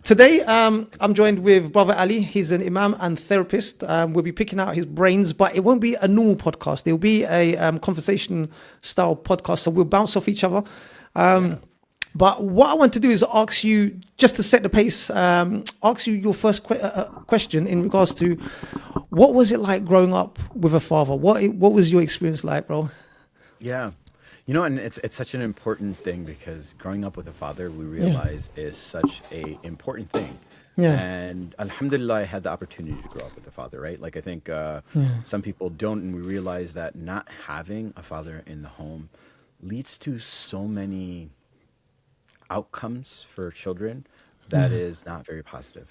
Today, I'm joined with Brother Ali. He's an imam and therapist. We'll be picking out his brains, but it won't be a normal podcast. It'll be a conversation style podcast. So we'll bounce off each other. But what I want to do is ask you, just to set the pace, ask you your first question in regards to what was it like growing up with a father? What was your experience like, bro? Yeah. And it's such an important thing because growing up with a father, we realize is such a important thing. Yeah. And alhamdulillah, I had the opportunity to grow up with a father, right? Like I think some people don't, and we realize that not having a father in the home leads to so many outcomes for children that is not very positive.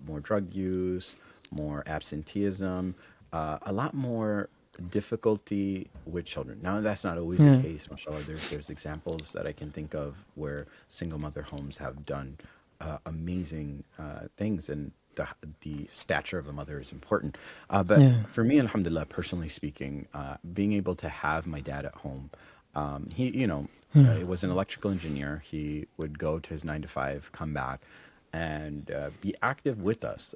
More drug use, more absenteeism, a lot more difficulty with children. Now that's not always the case, mashallah. There's examples that I can think of where single mother homes have done amazing things, and the stature of a mother is important. But for me, alhamdulillah, personally speaking, being able to have my dad at home, he was an electrical engineer. He would go to his 9 to 5, come back, and be active with us.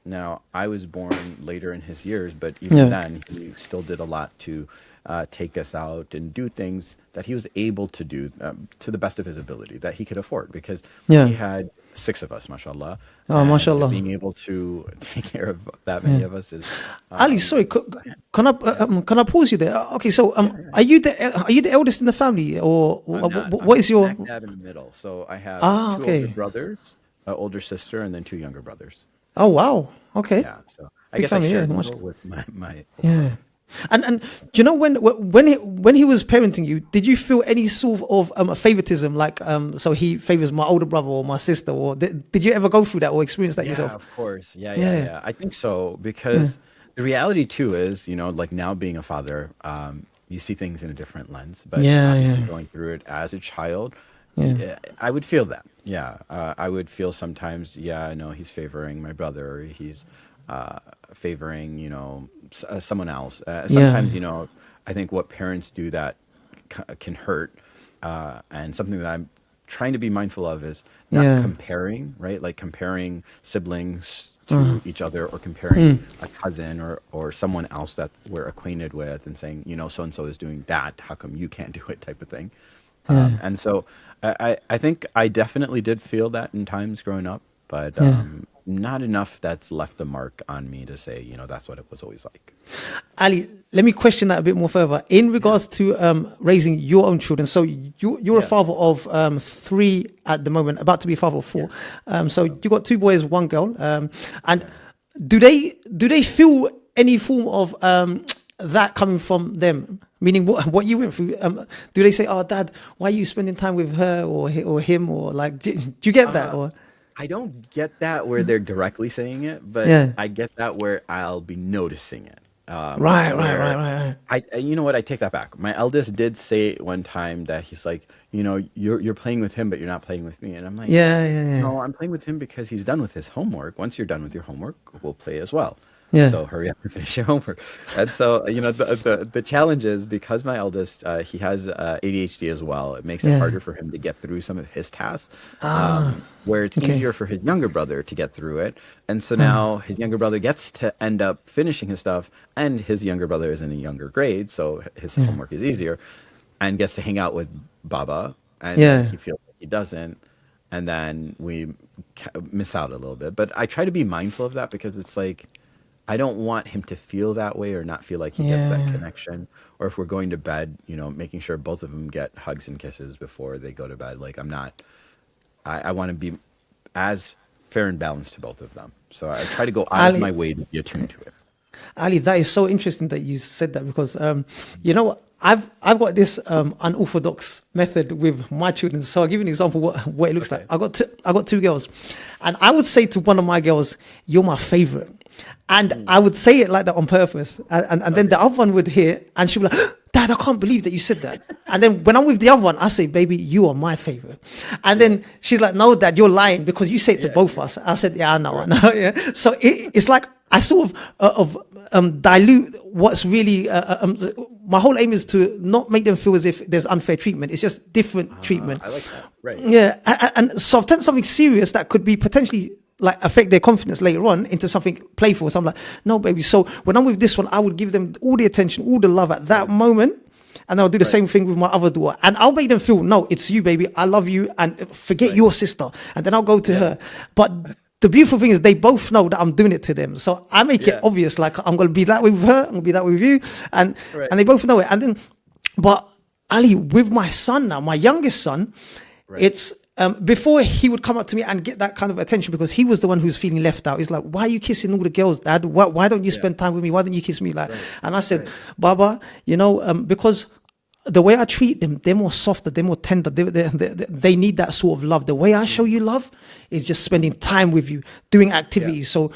Now, I was born later in his years, but even then, he still did a lot to take us out and do things that he was able to do to the best of his ability that he could afford, because he had 6 of us, mashallah. Oh, mashallah. Being able to take care of that many of us is... Ali, sorry, can I pause you there? Okay, so are you the eldest in the family, or what is your... I'm dad in the middle, so I have 2 older brothers, an older sister, and then 2 younger brothers. Oh, wow. Okay. Yeah, so I guess I share the middle with my And do you know when he was parenting you, did you feel any sort of favoritism, like so he favors my older brother or my sister, or did you ever go through that or experience that yourself? Of course. Yeah. I think so, because the reality too is, like now being a father, you see things in a different lens, but obviously going through it as a child, I would feel that. I would feel sometimes, I know he's favoring my brother, or he's favoring, someone else. Sometimes, I think what parents do that can hurt. And something that I'm trying to be mindful of is not comparing, right? Like comparing siblings to each other, or comparing a cousin or someone else that we're acquainted with and saying, so-and-so is doing that, how come you can't do it, type of thing. And so I think I definitely did feel that in times growing up, but not enough that's left a mark on me to say, that's what it was always like. Ali, let me question that a bit more further. In regards to raising your own children, so you're a father of 3 at the moment, about to be a father of 4. So you got 2 boys, 1 girl. And do they feel any form of that coming from them? Meaning what you went through, do they say, "Oh, Dad, why are you spending time with her or him?" Or like, do you get that? Or I don't get that where they're directly saying it, but I get that where I'll be noticing it. Right. You know what? I take that back. My eldest did say one time that he's like, you're playing with him, but you're not playing with me. And I'm like, no, I'm playing with him because he's done with his homework. Once you're done with your homework, we'll play as well. So hurry up and finish your homework. And so, the challenge is, because my eldest, he has ADHD as well, it makes it harder for him to get through some of his tasks, where it's easier for his younger brother to get through it. And so now his younger brother gets to end up finishing his stuff, and his younger brother is in a younger grade, so his homework is easier, and gets to hang out with Baba, and he feels like he doesn't. And then we miss out a little bit. But I try to be mindful of that, because it's like, I don't want him to feel that way or not feel like he gets that connection. Or if we're going to bed, making sure both of them get hugs and kisses before they go to bed. Like I want to be as fair and balanced to both of them. So I try to go out of my way to be attuned to it. Ali, that is so interesting that you said that, because I've got this unorthodox method with my children. So I'll give you an example what it looks like. I got 2 girls, and I would say to one of my girls, "You're my favorite." And I would say it like that on purpose. And then the other one would hear, and she'd be like, "Dad, I can't believe that you said that." And then when I'm with the other one, I say, "Baby, you are my favorite." And then she's like, "No, Dad, you're lying, because you say it to both of us." I said, "Yeah, I know. Yeah." So it's like I sort of dilute what's really my whole aim is to not make them feel as if there's unfair treatment. It's just different treatment. I like that. Right. Yeah. And so I've turned something serious that could be potentially like affect their confidence later on into something playful. So I'm like, no, baby. So when I'm with this one, I would give them all the attention, all the love at that moment. And I'll do the same thing with my other daughter. And I'll make them feel, no, it's you, baby. I love you. And forget your sister. And then I'll go to her. But the beautiful thing is they both know that I'm doing it to them. So I make it obvious. Like, I'm going to be that way with her. I'm going to be that way with you. And they both know it. And then, but Ali, with my son now, my youngest son, it's, before he would come up to me and get that kind of attention because he was the one who's feeling left out. He's like, why are you kissing all the girls, Dad? Why don't you spend time with me? Why don't you kiss me? Like, and I said, Baba, you know, because the way I treat them, they're more softer, they're more tender. They need that sort of love. The way I show you love is just spending time with you, doing activities. So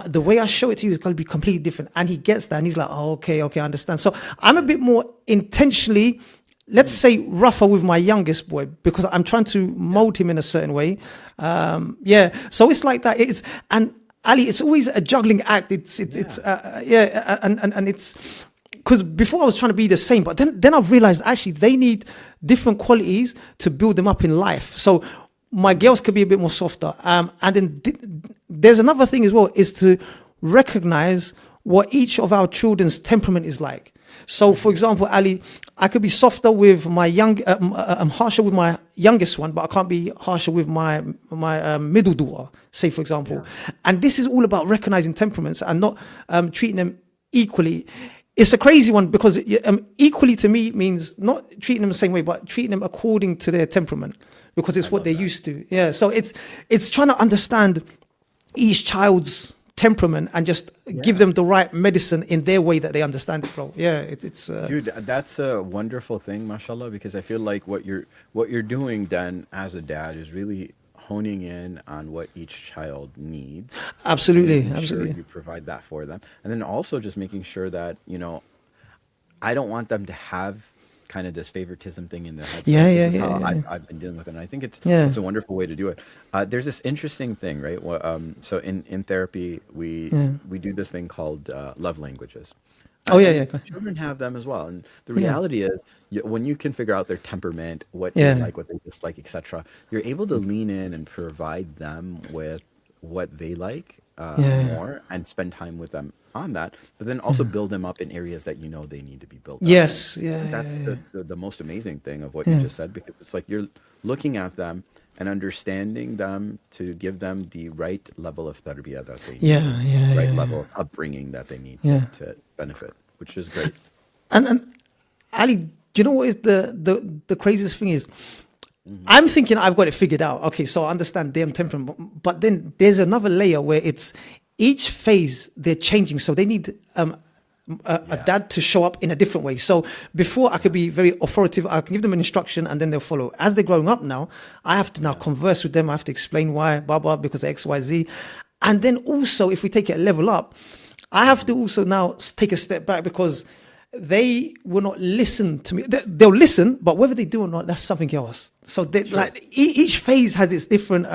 the way I show it to you is going to be completely different. And he gets that and he's like, oh, okay, I understand. So I'm a bit more intentionally, let's say, rougher with my youngest boy because I'm trying to mold him in a certain way. So it's like that. And Ali, it's always a juggling act. And it's because before I was trying to be the same, but then I've realized actually they need different qualities to build them up in life. So my girls could be a bit more softer. And then there's another thing as well is to recognize what each of our children's temperament is like. So, for example, Ali, I could be softer with my I'm harsher with my youngest one, but I can't be harsher with my middle daughter, say, for example. And this is all about recognizing temperaments and not treating them equally. It's a crazy one because equally to me means not treating them the same way, but treating them according to their temperament because it's what they're used to. Yeah. So it's trying to understand each child's temperament and just give them the right medicine in their way that they understand it, bro. Yeah, it's dude, that's a wonderful thing, mashallah, because I feel like what you're doing then as a dad is really honing in on what each child needs. Absolutely. Sure you provide that for them, and then also just making sure that, you know, I don't want them to have kind of this favoritism thing in their head. I've been dealing with it, and I think it's a wonderful way to do it. There's this interesting thing, right? So in therapy, we do this thing called love languages. Children have them as well, and the reality is, when you can figure out their temperament, what they like, what they dislike, etc., you're able to lean in and provide them with what they like more, and spend time with them on that, but then also build them up in areas that you know they need to be built up. That's the most amazing thing of what you just said, because it's like you're looking at them and understanding them to give them the right level of tarbiyah that they need, right level of upbringing that they need to benefit, which is great. And Ali, do you know what is the craziest thing is? I'm thinking I've got it figured out. Okay, so I understand their temperament, but then there's another layer where it's each phase they're changing, so they need a dad to show up in a different way. So before I could be very authoritative, I can give them an instruction and then they'll follow. As they're growing up now, I have to now converse with them. I have to explain why, Baba, because of X, Y, Z. And then also, if we take it a level up, I have to also now take a step back because they will not listen to me. They'll listen, but whether they do or not, that's something else. So like each phase has its different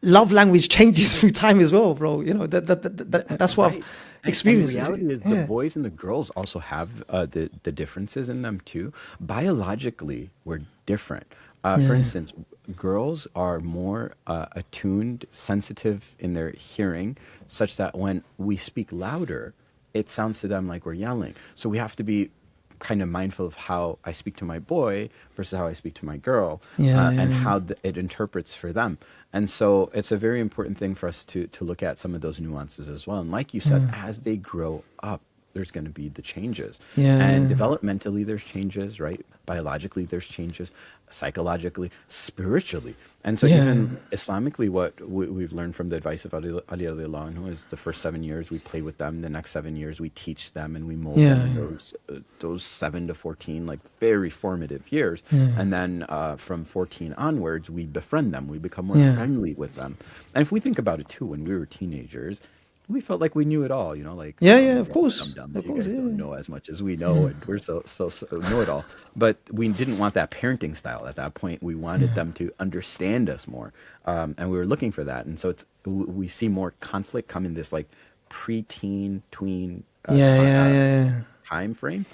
love language changes through time as well, bro. You know, that's what I've experienced. And the reality is the boys and the girls also have the differences in them too. Biologically, we're different. For instance, girls are more attuned, sensitive in their hearing, such that when we speak louder, it sounds to them like we're yelling. So we have to be kind of mindful of how I speak to my boy versus how I speak to my girl, and how it interprets for them. And so it's a very important thing for us to look at some of those nuances as well. And like you said, as they grow up, there's going to be the changes. And developmentally, there's changes, right? Biologically, there's changes. Psychologically, spiritually. And so even Islamically, what we've learned from the advice of Ali radiallahu anhu is the first 7 years we play with them, the next 7 years we teach them and we mold them in those 7 to 14, like very formative years. And then from 14 onwards, we befriend them, we become more friendly with them. And if we think about it too, when we were teenagers, we felt like we knew it all, you know, like of course, you guys don't know as much as we know, and we're so know it all. But we didn't want that parenting style at that point. We wanted them to understand us more, and we were looking for that. And so we see more conflict come in this like pre-teen, tween time frame.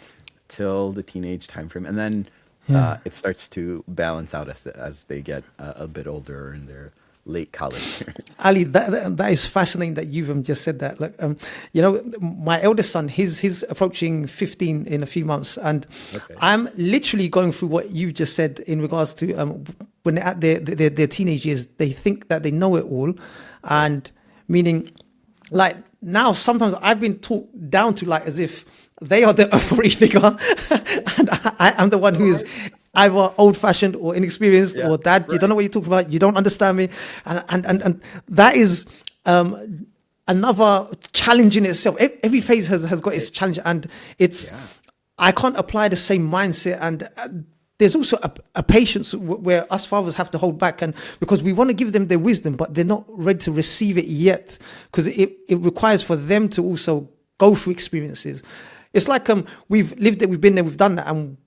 till the teenage time frame, and then it starts to balance out as they get a bit older in their late college years. Ali, that is fascinating that you've just said that. Like, my eldest son, he's approaching 15 in a few months, and I'm literally going through what you just said in regards to when they're at their teenage years, they think that they know it all, and meaning, like now sometimes I've been talked down to like as if they are the authority figure, and I am the one who is either old-fashioned or inexperienced, or dad, you don't know what you're talking about, you don't understand me, and that is another challenge in itself. Every phase has got its challenge, and it's I can't apply the same mindset, and there's also a patience where us fathers have to hold back, and because we want to give them their wisdom, but they're not ready to receive it yet, because it requires for them to also go through experiences. It's like we've lived it, we've been there, we've done that, and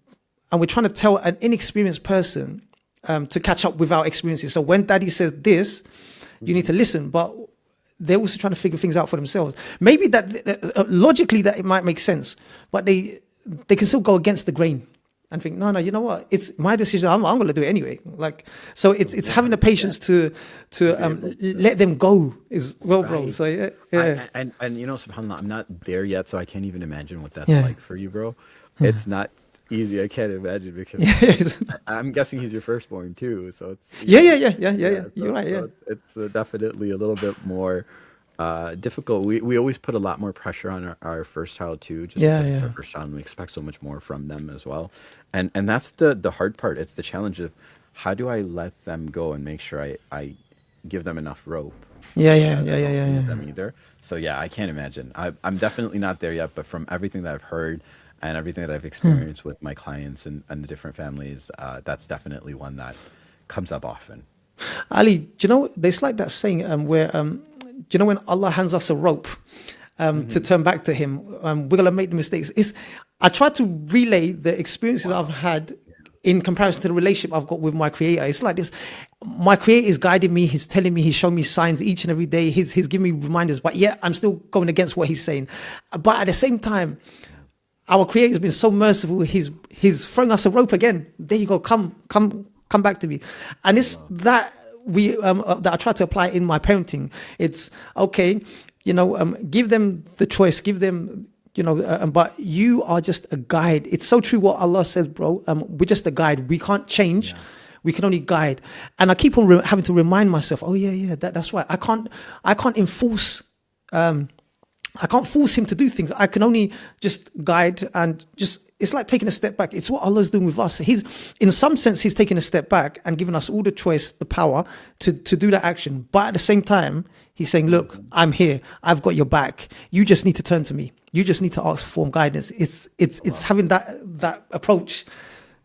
we're trying to tell an inexperienced person to catch up with our experiences. So when daddy says this, you need to listen, but they're also trying to figure things out for themselves. Maybe that logically that it might make sense, but they can still go against the grain and think, no, you know what? It's my decision. I'm going to do it anyway. Like, so it's having the patience to let them go is well, bro. So yeah. And subhanAllah, I'm not there yet, so I can't even imagine what that's like for you, bro. It's not easy. I can't imagine, because I'm guessing he's your firstborn too. So it's You're right. Yeah, it's definitely a little bit more difficult. We always put a lot more pressure on our first child too, just because it's our first child, and we expect so much more from them as well. And that's the hard part. It's the challenge of how do I let them go and make sure I give them enough rope. Yeah. Them either. So I can't imagine. I'm definitely not there yet, but from everything that I've heard and everything that I've experienced with my clients and the different families, that's definitely one that comes up often. Ali, do you know, there's like that saying where, do you know when Allah hands us a rope to turn back to him, we're going to make the mistakes. I try to relay the experiences I've had in comparison to the relationship I've got with my creator. It's like this, my creator is guiding me, he's telling me, he's showing me signs each and every day, he's giving me reminders, but I'm still going against what he's saying. But at the same time, our creator has been so merciful, he's throwing us a rope again. There you go, come back to me. And it's that that I try to apply in my parenting. It's okay, give them the choice, give them, but you are just a guide. It's so true what Allah says, bro. We're just a guide. We can't change. We can only guide. And I keep on having to remind myself, that's right. I can't enforce. I can't force him to do things. I can only just guide and it's like taking a step back. It's what Allah's doing with us. In some sense, he's taking a step back and giving us all the choice, the power to do that action. But at the same time, he's saying, look, I'm here. I've got your back. You just need to turn to me. You just need to ask for guidance. It's having that approach.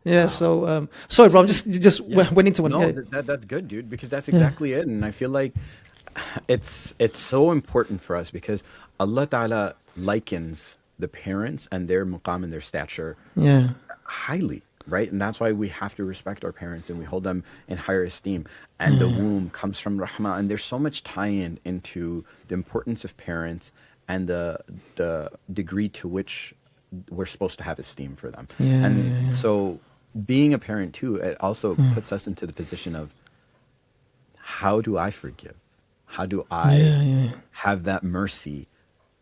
Yeah. Wow. So, sorry, bro, just went into one. No, that's good, dude, because that's exactly it. And I feel like it's so important for us because Allah Ta'ala likens the parents and their maqam and their stature highly, right? And that's why we have to respect our parents and we hold them in higher esteem. And the womb comes from rahmah. And there's so much tie-in into the importance of parents and the degree to which we're supposed to have esteem for them. So being a parent too, it also puts us into the position of how do I forgive? How do I have that mercy?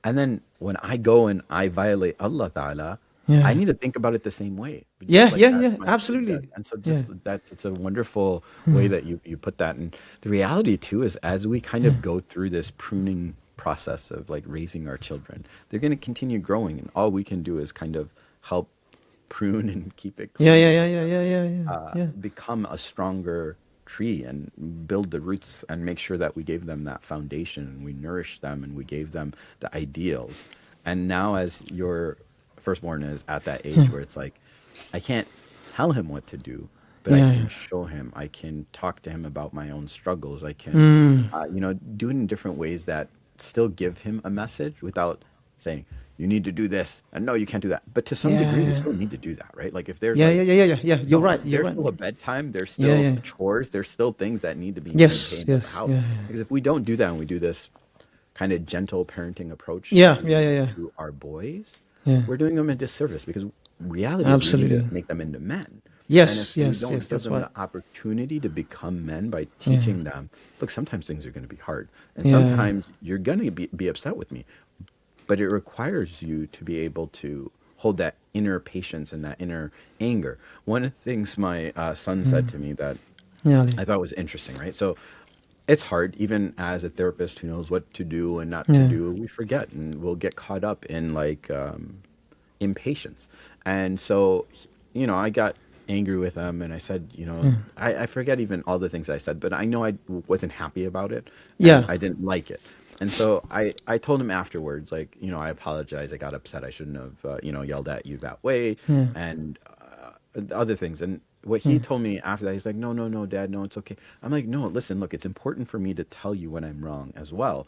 And then when I go and I violate Allah Ta'ala, I need to think about it the same way. Absolutely. And so it's a wonderful way that you put that. And the reality too is as we kind of go through this pruning process of like raising our children, they're going to continue growing. And all we can do is kind of help prune and keep it clean, become a stronger tree and build the roots and make sure that we gave them that foundation and we nourished them and we gave them the ideals. And now as your firstborn is at that age where it's like, I can't tell him what to do, but I can show him, I can talk to him about my own struggles. I can, do it in different ways that still give him a message without saying, you need to do this, and no, you can't do that. But to some degree, we still need to do that, right? Like if there's you're right. There's still a bedtime. There's still chores. There's still things that need to be maintained in the house. Because if we don't do that and we do this kind of gentle parenting approach to our boys, we're doing them a disservice because reality is we need to make them into men. Yes, and if yes, we don't yes. give That's them right. the opportunity to become men by teaching them, look, sometimes things are going to be hard, and Yeah, sometimes you're going to be upset with me, but it requires you to be able to hold that inner patience and that inner anger. One of the things my son said to me that yeah, Ali. I thought was interesting, right? So it's hard, even as a therapist who knows what to do and not to Yeah, do, we forget and we'll get caught up in like impatience. And so, I got angry with him and I said, I forget even all the things I said, but I know I wasn't happy about it and yeah, I didn't like it. And so I told him afterwards, like, I apologize. I got upset. I shouldn't have, yelled at you that way yeah, and other things. And what he told me after that, he's like, no, no, no, Dad, no, it's okay. I'm like, no, listen, look, it's important for me to tell you when I'm wrong as well,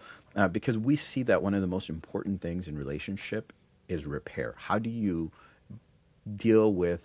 because we see that one of the most important things in relationship is repair. How do you deal with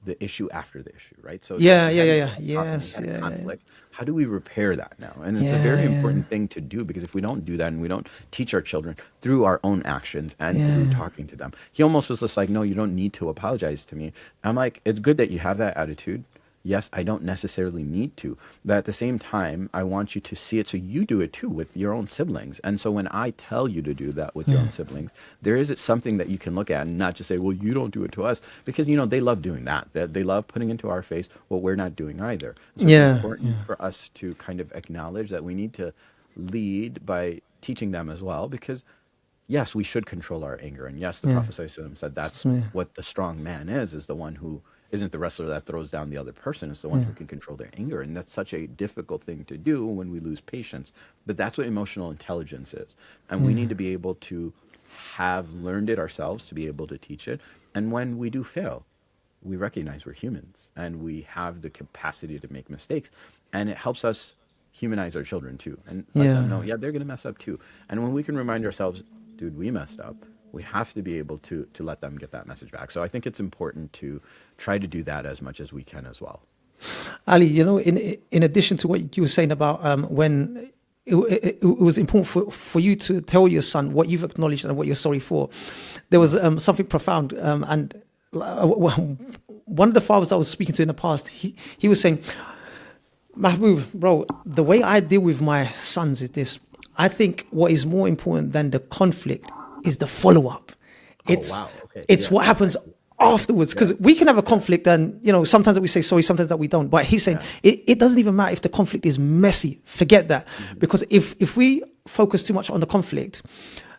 the issue after the issue, right? So yeah, we yeah, had yeah, an yeah. argument, we Yes, had a yeah, yeah, conflict. How do we repair that now? And it's a yeah, very yeah, important thing to do, because if we don't do that and we don't teach our children through our own actions and through yeah, talking to them, he almost was just like, no, you don't need to apologize to me. I'm like, it's good that you have that attitude. Yes, I don't necessarily need to, but at the same time, I want you to see it so you do it too with your own siblings. And so when I tell you to do that with your yeah, own siblings, there is something that you can look at and not just say, well, you don't do it to us, because, they love doing that. They love putting into our face what we're not doing either. So it's yeah, important for us to kind of acknowledge that we need to lead by teaching them as well, because yes, we should control our anger. And yes, the yeah. Prophet ﷺ said that's Yeah, what the strong man is the one who isn't the wrestler that throws down the other person. It's the one yeah, who can control their anger. And that's such a difficult thing to do when we lose patience. But that's what emotional intelligence is. And we need to be able to have learned it ourselves to be able to teach it. And when we do fail, we recognize we're humans and we have the capacity to make mistakes. And it helps us humanize our children too and let them know, yeah. yeah, they're going to mess up too. And when we can remind ourselves, dude, we messed up, we have to be able to let them get that message back. So I think it's important to try to do that as much as we can as well. Ali, in addition to what you were saying about when it was important for you to tell your son what you've acknowledged and what you're sorry for, there was something profound. And one of the fathers I was speaking to in the past, he was saying, Mahbub, bro, the way I deal with my sons is this. I think what is more important than the conflict is the follow-up. Oh, wow. Okay. It's Yeah. what happens afterwards, because we can have a conflict and sometimes that we say sorry, sometimes that we don't, but he's saying it doesn't even matter if the conflict is messy. Forget that. Because if we focus too much on the conflict,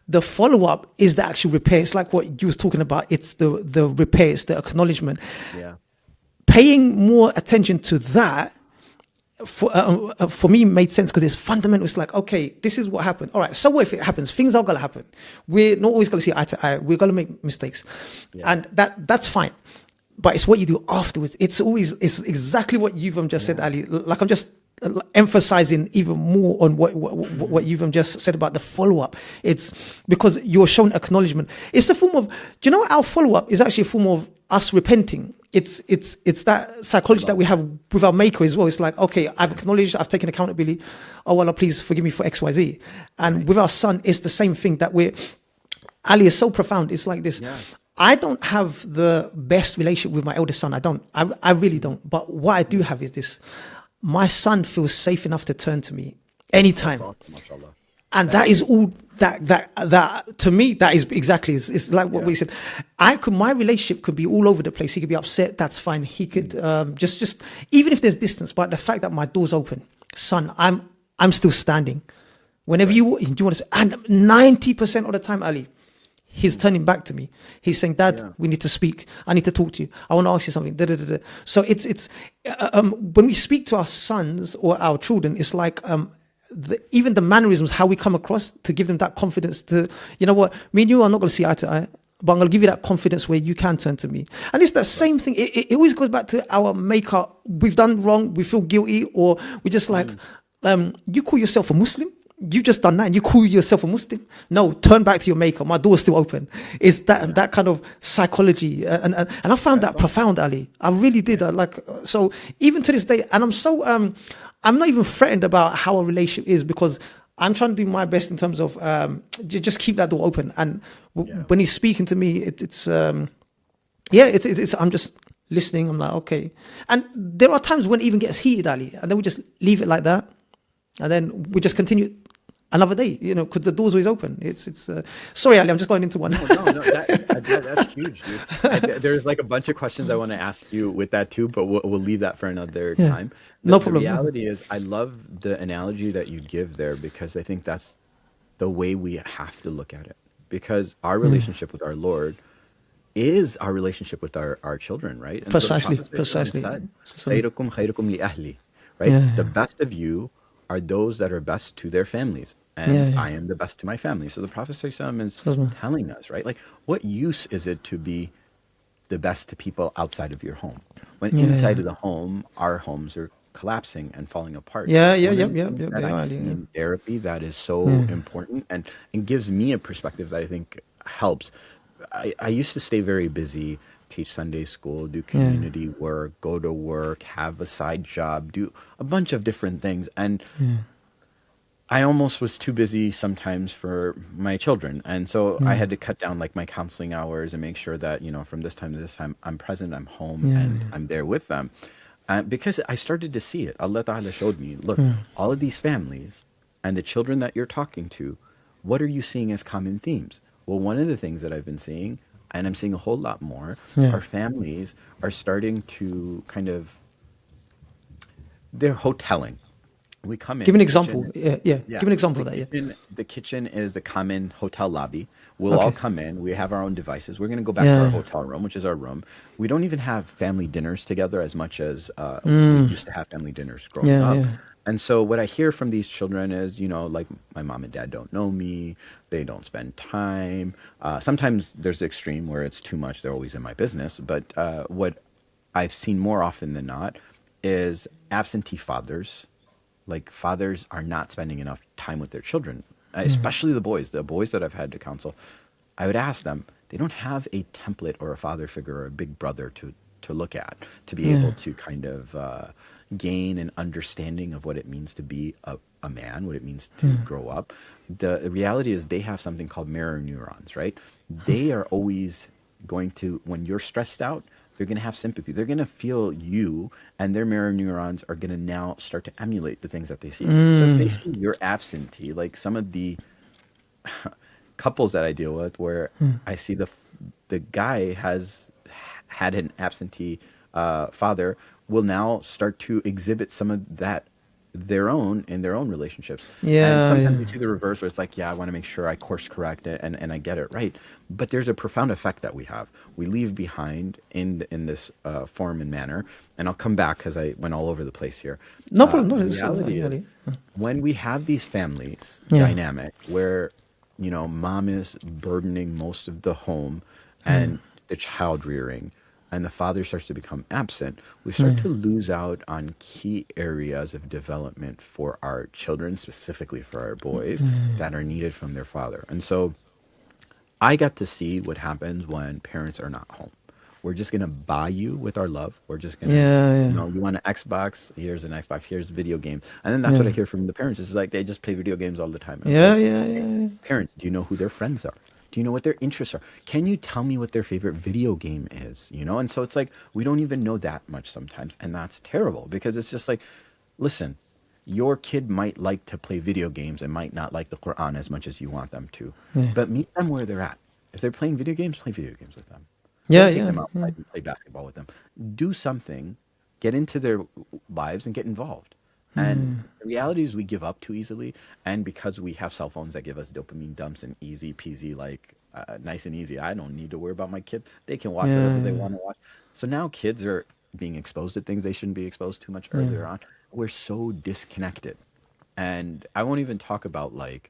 the follow-up is the actual repair. It's like what you was talking about. It's the repair, it's the acknowledgement. Yeah. Paying more attention to that for me made sense, because it's fundamental. It's like, okay, this is what happened. All right, so what if it happens? Things are gonna happen. We're not always gonna see eye to eye. We're gonna make mistakes, and that's fine. But it's what you do afterwards. It's exactly what you've just said, Ali. Like, I'm just emphasizing even more on what you've just said about the follow-up. It's because you're shown acknowledgement. It's a form of, do you know what, our follow-up is actually a form of us repenting. It's that psychology that we have with our maker as well. It's like, okay, I've acknowledged, I've taken accountability. Oh, Allah, please forgive me for XYZ. And with our son, it's the same thing that Ali is so profound. It's like this. Yeah. I don't have the best relationship with my eldest son. I really don't. But what I do have is this. My son feels safe enough to turn to me anytime. And that is all that to me, that is exactly, it's like what we said. My relationship could be all over the place. He could be upset. That's fine. He could just even if there's distance, but the fact that my door's open, son, I'm still standing. Whenever you want to, and 90% of the time, Ali, he's turning back to me. He's saying, Dad, we need to speak. I need to talk to you. I want to ask you something. Da, da, da, da. So it's when we speak to our sons or our children, it's like even the mannerisms, how we come across, to give them that confidence to, you know what, me and you are not going to see eye to eye, but I'm going to give you that confidence where you can turn to me. And it's that same thing. It always goes back to our maker. We've done wrong. We feel guilty, or we just like, you call yourself a Muslim? You've just done that and you call yourself a Muslim? No, turn back to your maker. My door's still open. It's that kind of psychology. And I found that profound, Ali. I really did. So even to this day, and I'm so, I'm not even threatened about how a relationship is, because I'm trying to do my best in terms of just keep that door open. And when he's speaking to me, it's yeah, it's I'm just listening. I'm like, okay. And there are times when it even gets heated, Ali, and then we just leave it like that, and then we just continue another day, because the door's always open. It's sorry, Ali, I'm just going into one. No, that's huge, dude. There's like a bunch of questions I want to ask you with that too, but we'll leave that for another time. No The problem. reality is, I love the analogy that you give there, because I think that's the way we have to look at it. Because our relationship with our Lord is our relationship with our children, right? And so the Precisely. Prophet said, "Khayrukum khayrukum li ahli," right? The best of you are those that are best to their families, and I am the best to my family. So the Prophet ﷺ is telling us, right? Like, what use is it to be the best to people outside of your home, when inside of the home, our homes are collapsing and falling apart? That I see in therapy that is so important, and gives me a perspective that I think helps. I used to stay very busy, teach Sunday school, do community work, go to work, have a side job, do a bunch of different things. And I almost was too busy sometimes for my children. And so I had to cut down like my counseling hours and make sure that, from this time to this time, I'm present, I'm home, and I'm there with them. Because I started to see it. Allah Ta'ala showed me, look, all of these families and the children that you're talking to, what are you seeing as common themes? Well, one of the things that I've been seeing, and I'm seeing a whole lot more, our families are starting to they're hoteling. We come in. Give an example. Give an example of that. The kitchen is the common hotel lobby. We'll all come in. We have our own devices. We're going to go back to our hotel room, which is our room. We don't even have family dinners together as much as we used to have family dinners growing up. And so what I hear from these children is, like, my mom and dad don't know me. They don't spend time. Sometimes there's the extreme where it's too much. They're always in my business. But what I've seen more often than not is absentee fathers. Like, fathers are not spending enough time with their children, especially the boys that I've had to counsel. I would ask them, they don't have a template or a father figure or a big brother to look at, to be able to gain an understanding of what it means to be a man, what it means to grow up. The reality is they have something called mirror neurons, right? They are always going to, when you're stressed out, they're going to have sympathy. They're going to feel you, and their mirror neurons are going to now start to emulate the things that they see. So if they see you're absentee, like some of the couples that I deal with, where I see the guy has had an absentee father, will now start to exhibit some of that in their own relationships. And sometimes you see the reverse, where it's like, I want to make sure I course correct it and I get it right. But there's a profound effect that we have. We leave behind in this form and manner. And I'll come back because I went all over the place here. No problem. The reality is, when we have these families dynamic where, mom is burdening most of the home and the child rearing, and the father starts to become absent, we start to lose out on key areas of development for our children, specifically for our boys, that are needed from their father. And so I got to see what happens when parents are not home. We're just going to buy you with our love. We're just going to, you want an Xbox? Here's an Xbox. Here's video games. And then that's what I hear from the parents. It's like they just play video games all the time. Parents, do you know who their friends are? Do you know what their interests are? Can you tell me what their favorite video game is? And so it's like, we don't even know that much sometimes. And that's terrible, because it's just like, listen, your kid might like to play video games and might not like the Quran as much as you want them to. But meet them where they're at. If they're playing video games, play video games with them. Take them outside and play basketball with them. Do something, get into their lives and get involved. And the reality is we give up too easily. And because we have cell phones that give us dopamine dumps and easy peasy, like nice and easy, I don't need to worry about my kid. They can watch whatever they want to watch. So now kids are being exposed to things they shouldn't be exposed to much earlier on. We're so disconnected. And I won't even talk about like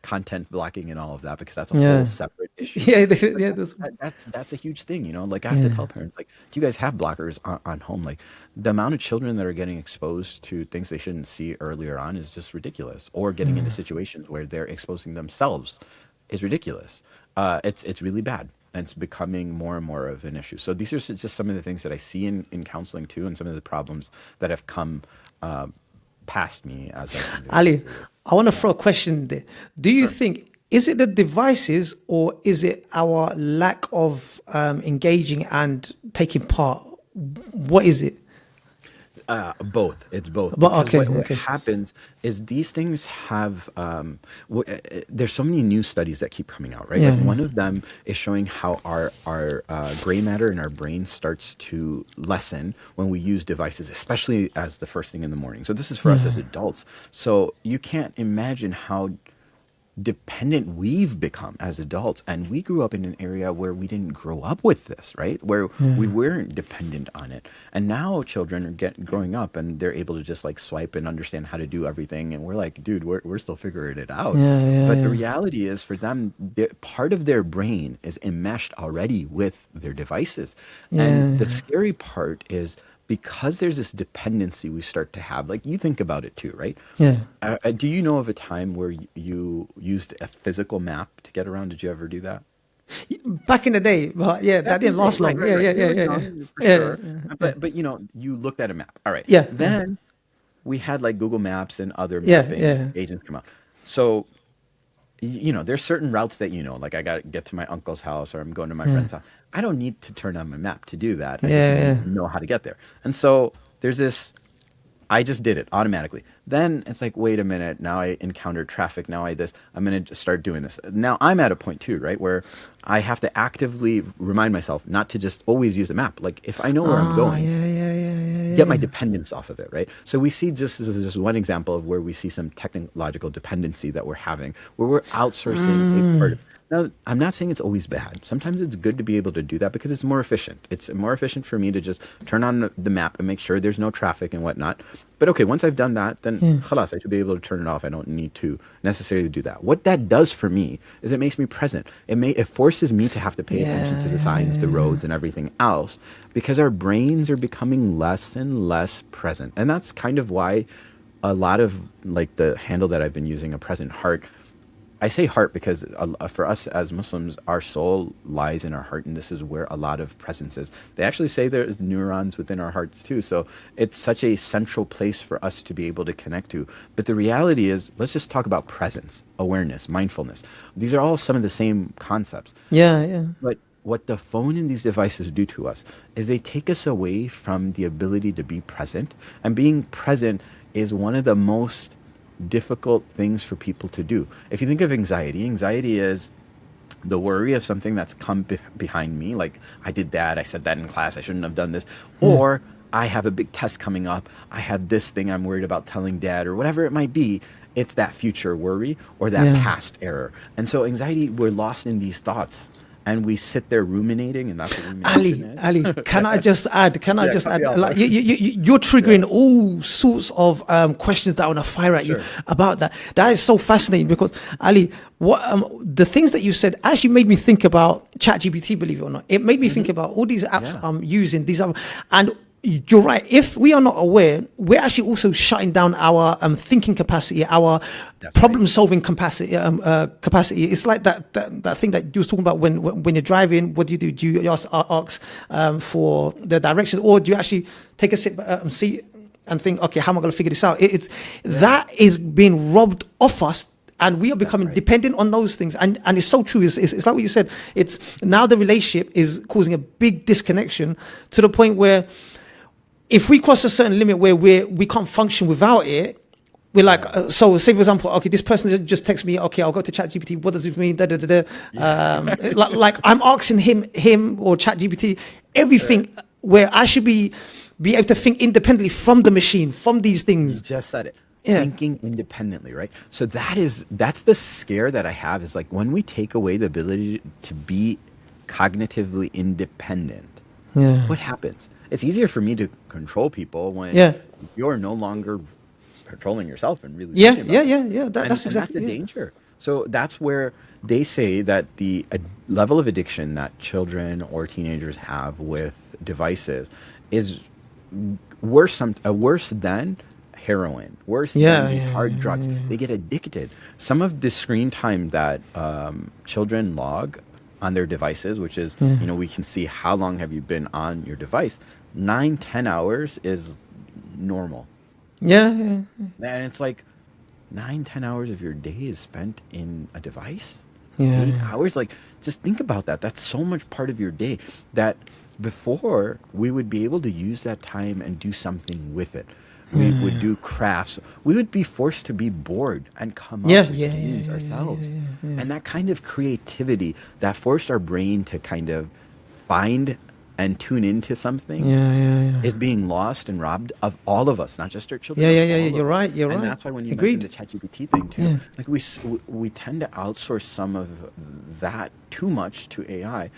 content blocking and all of that, because that's a whole separate issue. That's a huge thing, like I have to tell parents, like, do you guys have blockers on home? Like, the amount of children that are getting exposed to things they shouldn't see earlier on is just ridiculous, or getting into situations where they're exposing themselves is ridiculous. It's really bad, and it's becoming more and more of an issue. So these are just some of the things that I see in counseling too, and some of the problems that have come past me as Ali, I want to throw a question there. Do you think is it the devices or is it our lack of engaging and taking part? What is it? Both. It's both. But Because what happens is these things have, there's so many new studies that keep coming out, right? Yeah, Like yeah. one of them is showing how our gray matter in our brain starts to lessen when we use devices, especially as the first thing in the morning. So this is for us as adults. So you can't imagine how dependent we've become as adults, and we grew up in an area where we didn't grow up with this, right, where we weren't dependent on it. And now children are growing up and they're able to just like swipe and understand how to do everything, and we're like, dude, we're still figuring it out. Yeah, yeah, But the yeah. reality is, for them, part of their brain is enmeshed already with their devices. And the Yeah, scary part is, because there's this dependency we start to have, like, you think about it too, right? yeah. Do you know of a time where you used a physical map to get around? Did you ever do that? Back in the day, but yeah, that Back in didn't the day, last right, long. right, Yeah, right. yeah, We yeah, were yeah, yeah. young, for Yeah, sure. But you looked at a map. All right. yeah, yeah, Then we had like Google Maps and other yeah, mapping yeah, agents come out. So there's certain routes that like I got to get to my uncle's house or I'm going to my friend's house. I don't need to turn on my map to do that. I just yeah, yeah. know how to get there. And so there's this. I just did it automatically. Then it's like, wait a minute. Now I encountered traffic. Now I'm going to start doing this. Now I'm at a point too, right, where I have to actively remind myself not to just always use a map. Like, if I know where I'm Ah, going, yeah, yeah, yeah, yeah, get my yeah. dependence off of it, right? So we see, just as just one example of where we see some technological dependency that we're having, where we're outsourcing a part of. Now, I'm not saying it's always bad. Sometimes it's good to be able to do that because it's more efficient. It's more efficient for me to just turn on the map and make sure there's no traffic and whatnot. But okay, once I've done that, then khalas, I should be able to turn it off. I don't need to necessarily do that. What that does for me is it makes me present. It forces me to have to pay attention to the signs, the roads, and everything else, because our brains are becoming less and less present. And that's kind of why a lot of, like, the handle that I've been using, a present heart. I say heart because for us as Muslims, our soul lies in our heart, and this is where a lot of presence is. They actually say there's neurons within our hearts too, so it's such a central place for us to be able to connect to. But the reality is, let's just talk about presence, awareness, mindfulness. These are all some of the same concepts. Yeah, yeah. But what the phone and these devices do to us is they take us away from the ability to be present, and being present is one of the most difficult things for people to do. If you think of anxiety is the worry of something that's come behind me, like, I did that, I said that in class, I shouldn't have done this, or I have a big test coming up, I have this thing I'm worried about telling dad, or whatever it might be. It's that future worry or that past error. And so anxiety, we're lost in these thoughts. And we sit there ruminating, and that's what rumination is. Ali, can I just add? Can I just cut add? me off. Like, you're triggering all sorts of questions that I want to fire at you about that. That is so fascinating because, Ali, what the things that you said actually made me think about ChatGPT. Believe it or not, it made me think about all these apps I'm using. And you're right. If we are not aware, we're actually also shutting down our thinking capacity, our problem-solving capacity. Capacity. It's like that thing that you was talking about when you're driving. What do? Do you ask for the directions, or do you actually take a seat and think, okay, how am I going to figure this out? That is being robbed off us. And we are becoming dependent on those things. And it's so true. It's like what you said. It's now the relationship is causing a big disconnection to the point where, if we cross a certain limit where we can't function without it, we're like, so say for example, okay, this person just texts me, okay, I'll go to ChatGPT. What does it mean? Da, da, da, da. Like I'm asking him or ChatGPT everything, where I should be able to think independently from the machine, from these things. You just said it. Thinking independently, right? So that's the scare that I have, is like, when we take away the ability to be cognitively independent, what happens? It's easier for me to control people when you're no longer controlling yourself and really That's and exactly that's the danger. So that's where they say that the level of addiction that children or teenagers have with devices is worse than heroin, worse than these hard drugs. They get addicted. Some of the screen time that children log on their devices, which is, we can see how long have you been on your device. 9-10 hours is normal. And it's like, 9-10 hours of your day is spent in a device. Yeah. 8 hours, like, just think about that. That's so much part of your day that before we would be able to use that time and do something with it. We would do crafts. We would be forced to be bored and come up with games ourselves. And that kind of creativity that forced our brain to kind of find and tune into something is being lost and robbed of all of us, not just our children. You're right. And that's why when you mentioned the ChatGPT thing too, like we tend to outsource some of that too much to AI.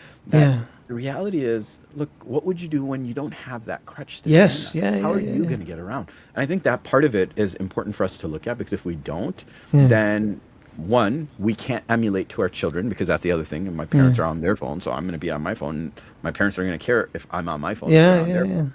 The reality is, look, what would you do when you don't have that crutch to stand up? How are you going to get around? And I think that part of it is important for us to look at, because if we don't, then one, we can't emulate to our children, because that's the other thing. And my parents are on their phone, so I'm going to be on my phone. My parents are going to care if I'm on my phone. And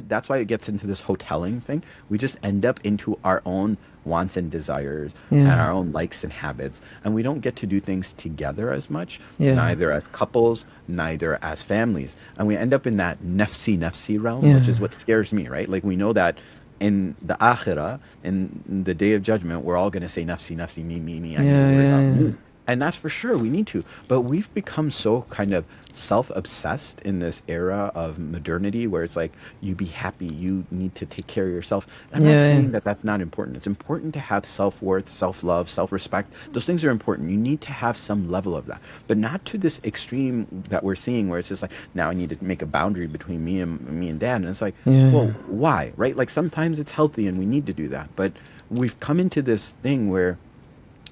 that's why it gets into this hoteling thing. We just end up into our own wants and desires and our own likes and habits, and we don't get to do things together as much, neither as couples, neither as families, and we end up in that nafsi realm, which is what scares me, right? Like, we know that in the akhirah, in the day of judgment, we're all going to say nafsi, me, I need to worry about me. And that's for sure, we need to. But we've become so kind of self-obsessed in this era of modernity, where it's like, you be happy, you need to take care of yourself. I'm not saying that that's not important. It's important to have self-worth, self-love, self-respect. Those things are important. You need to have some level of that. But not to this extreme that we're seeing, where it's just like, now I need to make a boundary between me and dad. And it's like, well, why, right? Like, sometimes it's healthy and we need to do that. But we've come into this thing where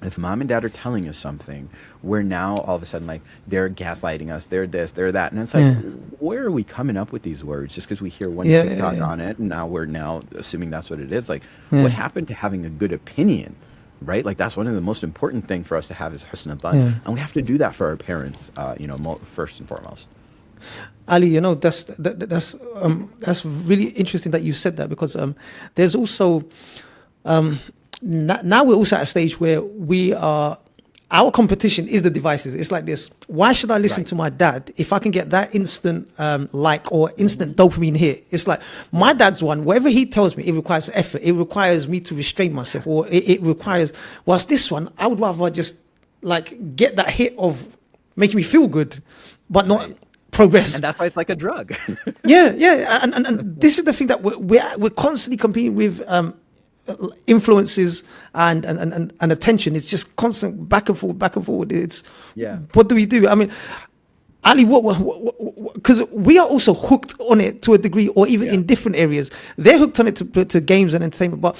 if mom and dad are telling us something, we're now all of a sudden like, they're gaslighting us, they're this, they're that. And it's like, where are we coming up with these words just because we hear one TikTok on it, and now we're now assuming that's what it is? Like, what happened to having a good opinion, right? Like, that's one of the most important thing for us to have is husn al-dhan. And we have to do that for our parents, first and foremost. Ali, that's really interesting that you said that, because there's also now we're also at a stage where our competition is the devices. It's like this: why should I listen to my dad if I can get that instant like or instant dopamine hit? It's like, my dad's one, whatever he tells me, it requires effort, it requires me to restrain myself, or it requires, whilst this one, I would rather just like get that hit of making me feel good, but not progress. And that's why it's like a drug. And this is the thing that we're constantly competing with. Influences and attention. It's just constant back and forward. It's what do we do? I mean, Ali, because we are also hooked on it to a degree, or even in different areas. They're hooked on it to games and entertainment, but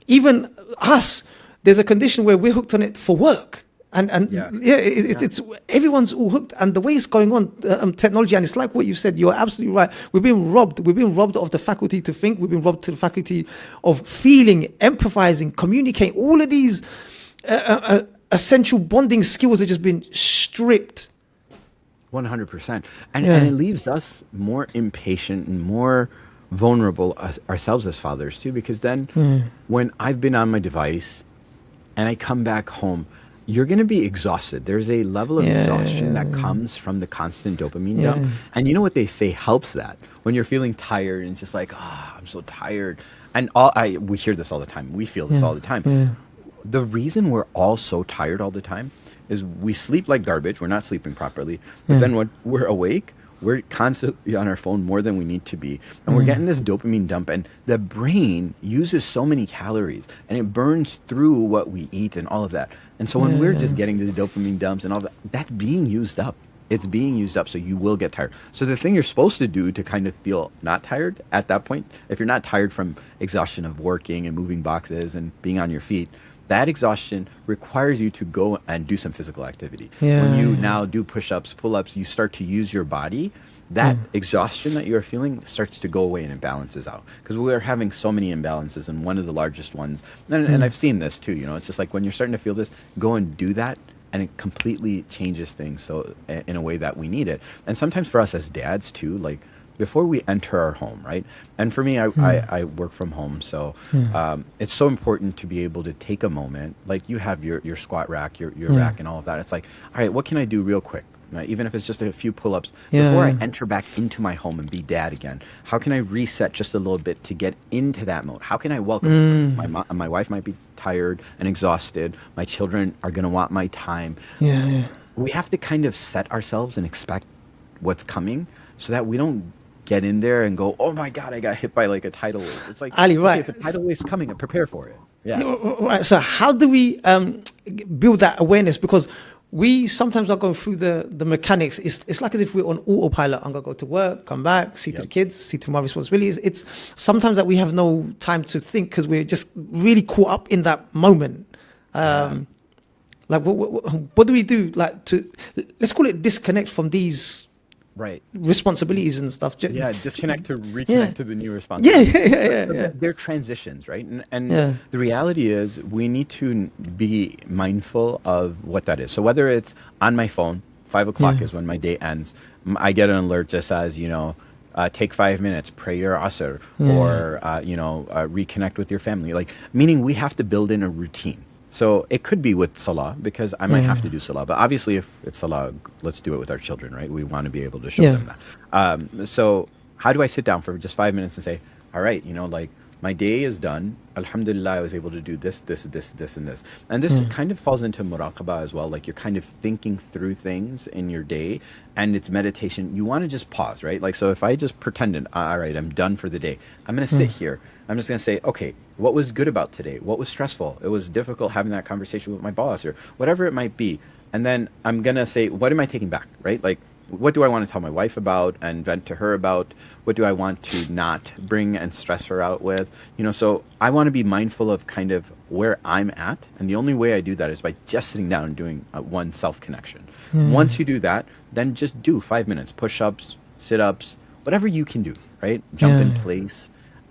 even us, there's a condition where we're hooked on it for work. It's everyone's all hooked, and the way it's going on, technology, and it's like what you said. You're absolutely right. We've been robbed of the faculty to think. We've been robbed to the faculty of feeling, empathizing, communicating. All of these essential bonding skills have just been stripped. 100%, and it leaves us more impatient and more vulnerable ourselves as fathers too. Because then, when I've been on my device, and I come back home, you're going to be exhausted. There's a level of exhaustion that comes from the constant dopamine dump. And you know what they say helps that? When you're feeling tired and it's just like, I'm so tired. And we hear this all the time. We feel this all the time. The reason we're all so tired all the time is we sleep like garbage. We're not sleeping properly. But then when we're awake, we're constantly on our phone more than we need to be. And we're getting this dopamine dump, and the brain uses so many calories, and it burns through what we eat and all of that. And so when we're just getting these dopamine dumps and all that, that's being used up. It's being used up, so you will get tired. So the thing you're supposed to do to kind of feel not tired at that point, if you're not tired from exhaustion of working and moving boxes and being on your feet, that exhaustion requires you to go and do some physical activity. When you now do push-ups, pull-ups, you start to use your body, that exhaustion that you're feeling starts to go away and it balances out. Because we're having so many imbalances, and one of the largest ones, and I've seen this too, it's just like when you're starting to feel this, go and do that, and it completely changes things so in a way that we need it. And sometimes for us as dads too, like before we enter our home, right? And for me, I work from home, so it's so important to be able to take a moment, like you have your squat rack, your rack and all of that. It's like, all right, what can I do real quick? Right? Even if it's just a few pull-ups before I enter back into my home and be dad again. How can I reset just a little bit to get into that mode? How can I welcome my wife might be tired and exhausted. My children are going to want my time. We have to kind of set ourselves and expect what's coming so that we don't get in there and go, oh my God, I got hit by like a tidal wave. It's like, Ali, right. If a tidal wave's coming, prepare for it. Right. So how do we build that awareness? Because we sometimes are going through the mechanics. It's like as if we're on autopilot. I'm going to go to work, come back, see to the kids, see to my responsibilities. It's sometimes that we have no time to think because we're just really caught up in that moment. Like, what do we do? Like let's call it disconnect from these responsibilities and stuff. Disconnect to reconnect to the new responsibilities. They're transitions, right? And the reality is we need to be mindful of what that is. So whether it's on my phone, 5 o'clock is when my day ends, I get an alert that says, take 5 minutes, pray your asr, or reconnect with your family. Like, meaning we have to build in a routine. So it could be with salah, because I might have to do salah. But obviously, if it's salah, let's do it with our children, right? We want to be able to show them that. So how do I sit down for just 5 minutes and say, all right, like my day is done. Alhamdulillah, I was able to do this, this, and this. And this kind of falls into muraqabah as well. Like you're kind of thinking through things in your day, and it's meditation. You want to just pause, right? Like, so if I just pretended, all right, I'm done for the day. I'm going to sit here. I'm just going to say, okay, what was good about today? What was stressful? It was difficult having that conversation with my boss or whatever it might be. And then I'm going to say, what am I taking back, right? Like, what do I want to tell my wife about and vent to her about? What do I want to not bring and stress her out with? So I want to be mindful of kind of where I'm at. And the only way I do that is by just sitting down and doing one self-connection. Once you do that, then just do 5 minutes, push-ups, sit-ups, whatever you can do, right? Jump in place,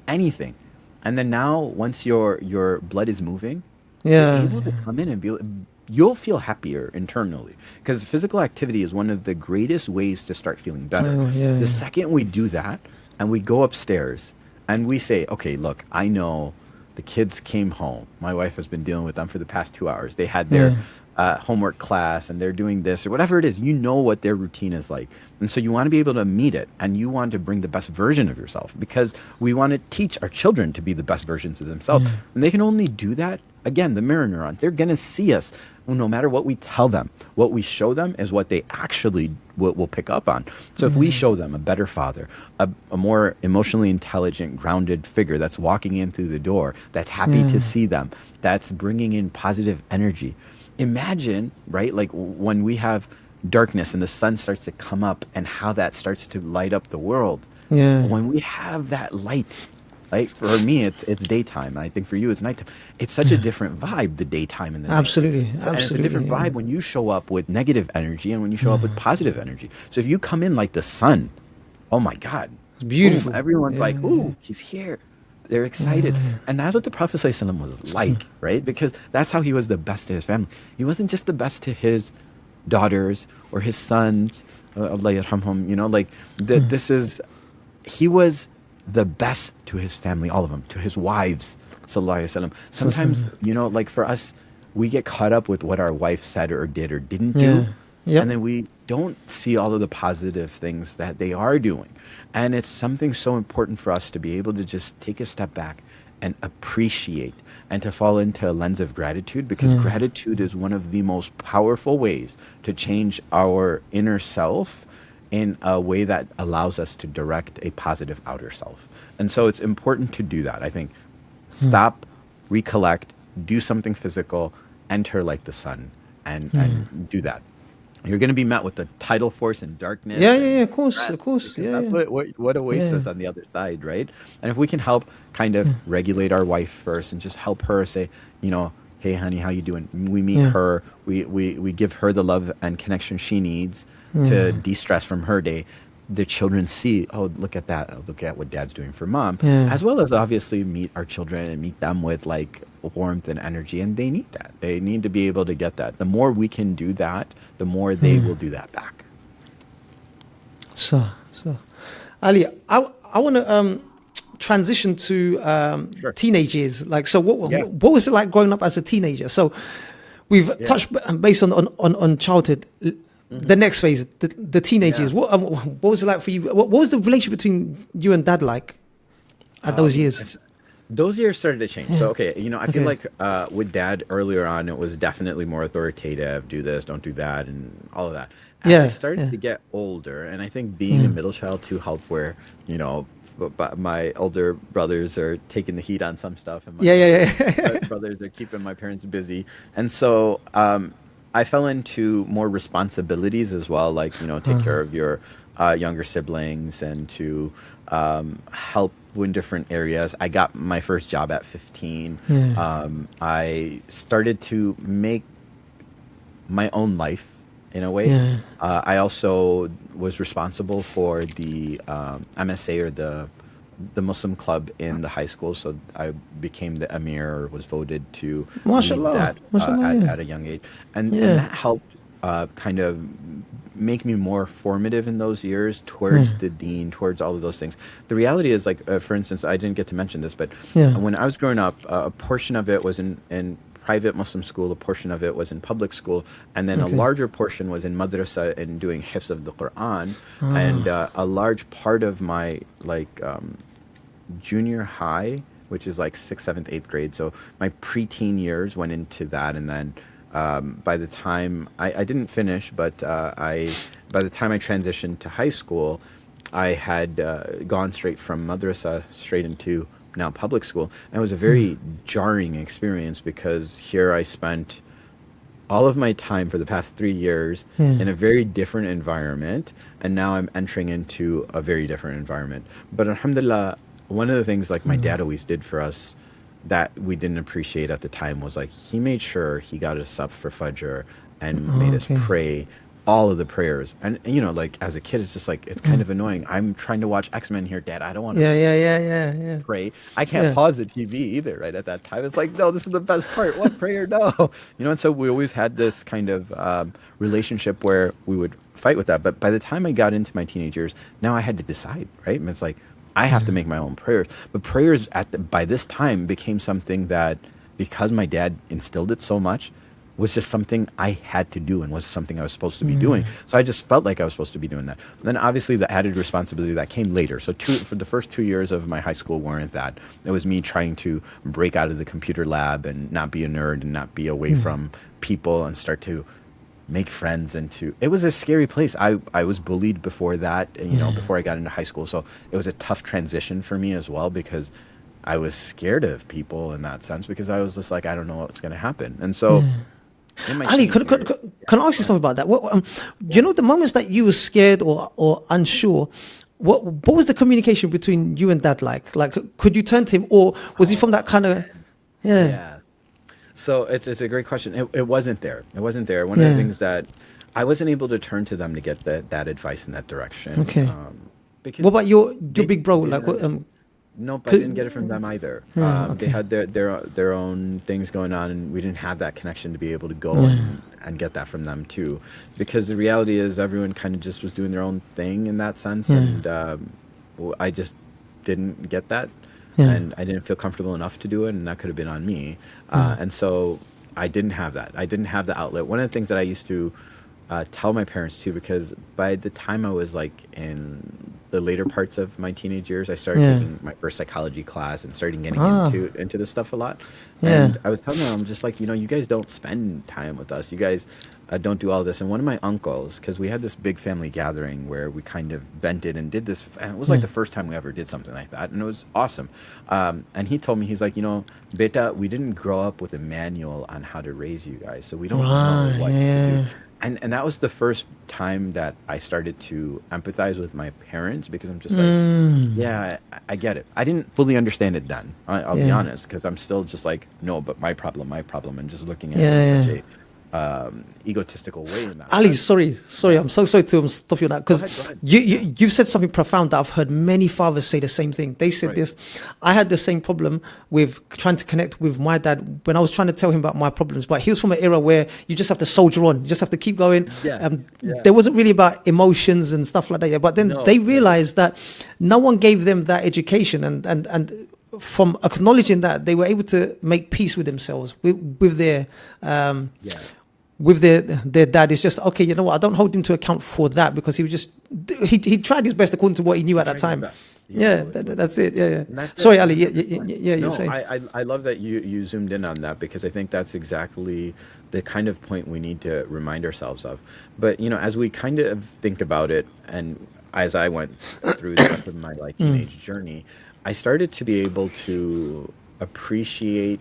anything. And then now, once your blood is moving, you're able to come in and you'll feel happier internally, because physical activity is one of the greatest ways to start feeling better. The second we do that and we go upstairs and we say, okay, look, I know the kids came home. My wife has been dealing with them for the past 2 hours. They had their homework class and they're doing this or whatever it is. You know what their routine is like. And so you want to be able to meet it, and you want to bring the best version of yourself, because we want to teach our children to be the best versions of themselves. And they can only do that, again, the mirror neurons. They're going to see us. No matter what we tell them, what we show them is what they actually will pick up on. So if we show them a better father, a more emotionally intelligent, grounded figure that's walking in through the door, that's happy to see them, that's bringing in positive energy. Imagine, right, like when we have darkness and the sun starts to come up and how that starts to light up the world. When we have that light, like for me, it's daytime. I think for you, it's nighttime. It's such a different vibe, the daytime and the night. Absolutely. And it's a different vibe when you show up with negative energy and when you show up with positive energy. So if you come in like the sun, oh my God. It's beautiful. Boom, everyone's like, ooh, he's here. They're excited. And that's what the Prophet ﷺ was like, right? Because that's how he was the best to his family. He wasn't just the best to his daughters or his sons, Allah yarhamhum, he was the best to his family, all of them, to his wives, sallallahu alaihi wasallam. Sometimes, like for us, we get caught up with what our wife said or did or didn't do. And then we don't see all of the positive things that they are doing. And it's something so important for us to be able to just take a step back and appreciate and to fall into a lens of gratitude, because gratitude is one of the most powerful ways to change our inner self in a way that allows us to direct a positive outer self. And so it's important to do that. I think stop, recollect, do something physical, enter like the sun, and do that. You're going to be met with the tidal force and darkness. Of course. That's what awaits us on the other side, right? And if we can help kind of regulate our wife first and just help her say, hey, honey, how you doing? We meet her. We give her the love and connection she needs to de-stress from her day. The children see, oh, look at that. Look at what dad's doing for mom. As well as obviously meet our children and meet them with like warmth and energy. And they need that. They need to be able to get that. The more we can do that, the more they will do that back. So. Ali, I want to transition to Sure. teenage years. Like, so Yeah. what was it like growing up as a teenager? So we've Yeah. touched based on childhood. The next phase, the teenage Yeah. years. What was it like for you? What was the relationship between you and dad like at those years? Those years started to change. So, okay, I feel Okay. like with dad earlier on, it was definitely more authoritative, do this, don't do that, and all of that. As I Yeah. started Yeah. to get older, and I think being a middle child too helped where, my older brothers are taking the heat on some stuff, and my Yeah. younger Yeah. Yeah. brothers are keeping my parents busy. And so I fell into more responsibilities as well, like, take care of your younger siblings and to help in different areas. I got my first job at 15. I started to make my own life in a way. Yeah. I also was responsible for the MSA or the Muslim club in the high school. So I became the emir, or was voted to lead Mashallah. that Mashallah. Yeah. at a young age. And Yeah. that helped kind of make me more formative in those years towards the deen, towards all of those things. The reality is, like, for instance, I didn't get to mention this, but Yeah. when I was growing up, a portion of it was in private Muslim school, a portion of it was in public school, and then a larger portion was in madrasa and doing hifz of the Quran. And a large part of my junior high, which is like 6th, 7th, 8th grade, so my preteen years went into that. And then by the time I didn't finish, but by the time I transitioned to high school, I had gone straight from madrasa straight into now public school. And it was a very jarring experience because here I spent all of my time for the past 3 years in a very different environment, and now I'm entering into a very different environment. But alhamdulillah, one of the things like my dad always did for us that we didn't appreciate at the time was, like, he made sure he got us up for Fajr and made us pray all of the prayers. And like, as a kid, it's just like, it's kind of annoying. I'm trying to watch X-Men here, Dad. I don't want to Yeah. pray. I can't pause the TV either, right? At that time, it's like, no, this is the best part. What prayer? No. And so we always had this kind of relationship where we would fight with that. But by the time I got into my teenage years, now I had to decide, right? And it's like, I have to make my own prayers. But prayers by this time became something that, because my dad instilled it so much, was just something I had to do and was something I was supposed to be doing. So I just felt like I was supposed to be doing that. And then obviously the added responsibility that came later. So for the first 2 years of my high school weren't that. It was me trying to break out of the computer lab and not be a nerd and not be away from people and start to make friends. It was a scary place. I was bullied before that, before I got into high school. So it was a tough transition for me as well, because I was scared of people in that sense, because I was just like, I don't know what's going to happen. And so Ali, can I ask you something about that? The moments that you were scared or unsure, what was the communication between you and dad like? Like, could you turn to him, or was he from that kind of, Yeah. So it's a great question. It wasn't there. It wasn't there. One of the things that I wasn't able to turn to them to get that advice in that direction. Okay. Because what about your big bro? Like, nope, I didn't get it from them either. They had their own things going on, and we didn't have that connection to be able to go and get that from them too. Because the reality is, everyone kind of just was doing their own thing in that sense, and I just didn't get that, and I didn't feel comfortable enough to do it, and that could have been on me. And so I didn't have that. I didn't have the outlet. One of the things that I used to tell my parents too, because by the time I was like in the later parts of my teenage years, I started taking my first psychology class and started getting into this stuff a lot. And I was telling them, I'm just like, you guys don't spend time with us. You guys don't do all this. And one of my uncles, because we had this big family gathering where we kind of vented and did this, and it was like the first time we ever did something like that, and it was awesome. And he told me, he's like, Beta, we didn't grow up with a manual on how to raise you guys, so we don't know what to do. And that was the first time that I started to empathize with my parents, because I'm just like, yeah, I get it. I didn't fully understand it then. I'll be honest, because I'm still just like, no, but my problem, and just looking at it in such egotistical way in that. Ali, sorry, I'm so sorry to stop you on that, because you've said something profound that I've heard many fathers say the same thing. They said this. I had the same problem with trying to connect with my dad when I was trying to tell him about my problems, but he was from an era where you just have to soldier on, you just have to keep going. There wasn't really about emotions and stuff like that. But then they realized that no one gave them that education, and from acknowledging that, they were able to make peace with themselves, with their with their dad. It's just, okay, you know what, I don't hold him to account for that, because he was just he tried his best according to what he knew at that time. That's it. Sorry, Ali. You're saying. I love that you zoomed in on that, because I think that's exactly the kind of point we need to remind ourselves of. But as we kind of think about it, and as I went through the rest of my teenage journey, I started to be able to appreciate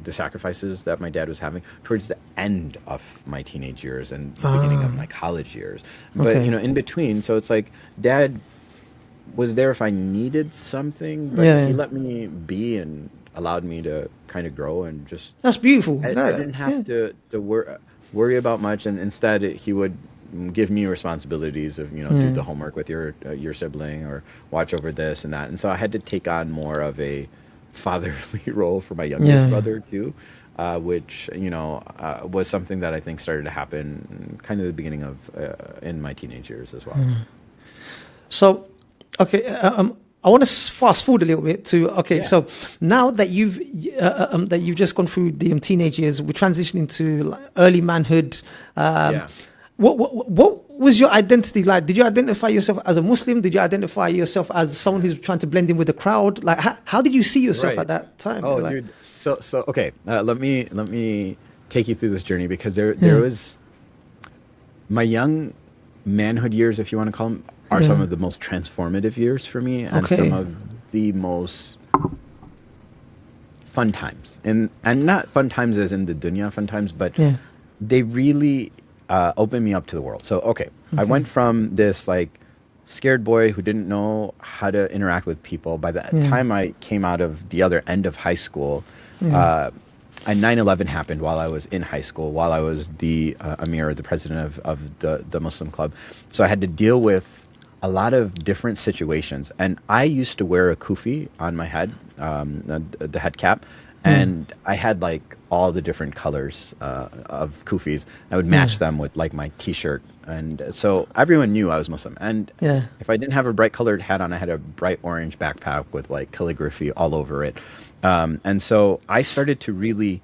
the sacrifices that my dad was having towards the end of my teenage years and the beginning of my college years. But in between, so it's like Dad was there if I needed something, but he let me be and allowed me to kind of grow and just. That's beautiful. I didn't have to worry about much, and instead he would give me responsibilities of do the homework with your sibling, or watch over this and that. And so I had to take on more of a fatherly role for my youngest brother too, which was something that I think started to happen kind of the beginning of in my teenage years as well. So I want to fast forward a little bit to so now that you've just gone through the teenage years, we're transitioning to early manhood. What was your identity like? Did you identify yourself as a Muslim? Did you identify yourself as someone who's trying to blend in with the crowd? Like, how did you see yourself at that time? Oh, dude. So okay. Let me take you through this journey, because there was my young manhood years, if you want to call them, are some of the most transformative years for me, and some of the most fun times, and not fun times as in the dunya fun times, but they really opened me up to the world. So I went from this scared boy who didn't know how to interact with people. By the time I came out of the other end of high school, and 9/11 happened while I was in high school, while I was the Amir, the president of the Muslim club. So I had to deal with a lot of different situations. And I used to wear a kufi on my head, the head cap, and I had all the different colors of kufis. I would match them with my t-shirt. And so everyone knew I was Muslim. And if I didn't have a bright colored hat on, I had a bright orange backpack with calligraphy all over it. And so I started to really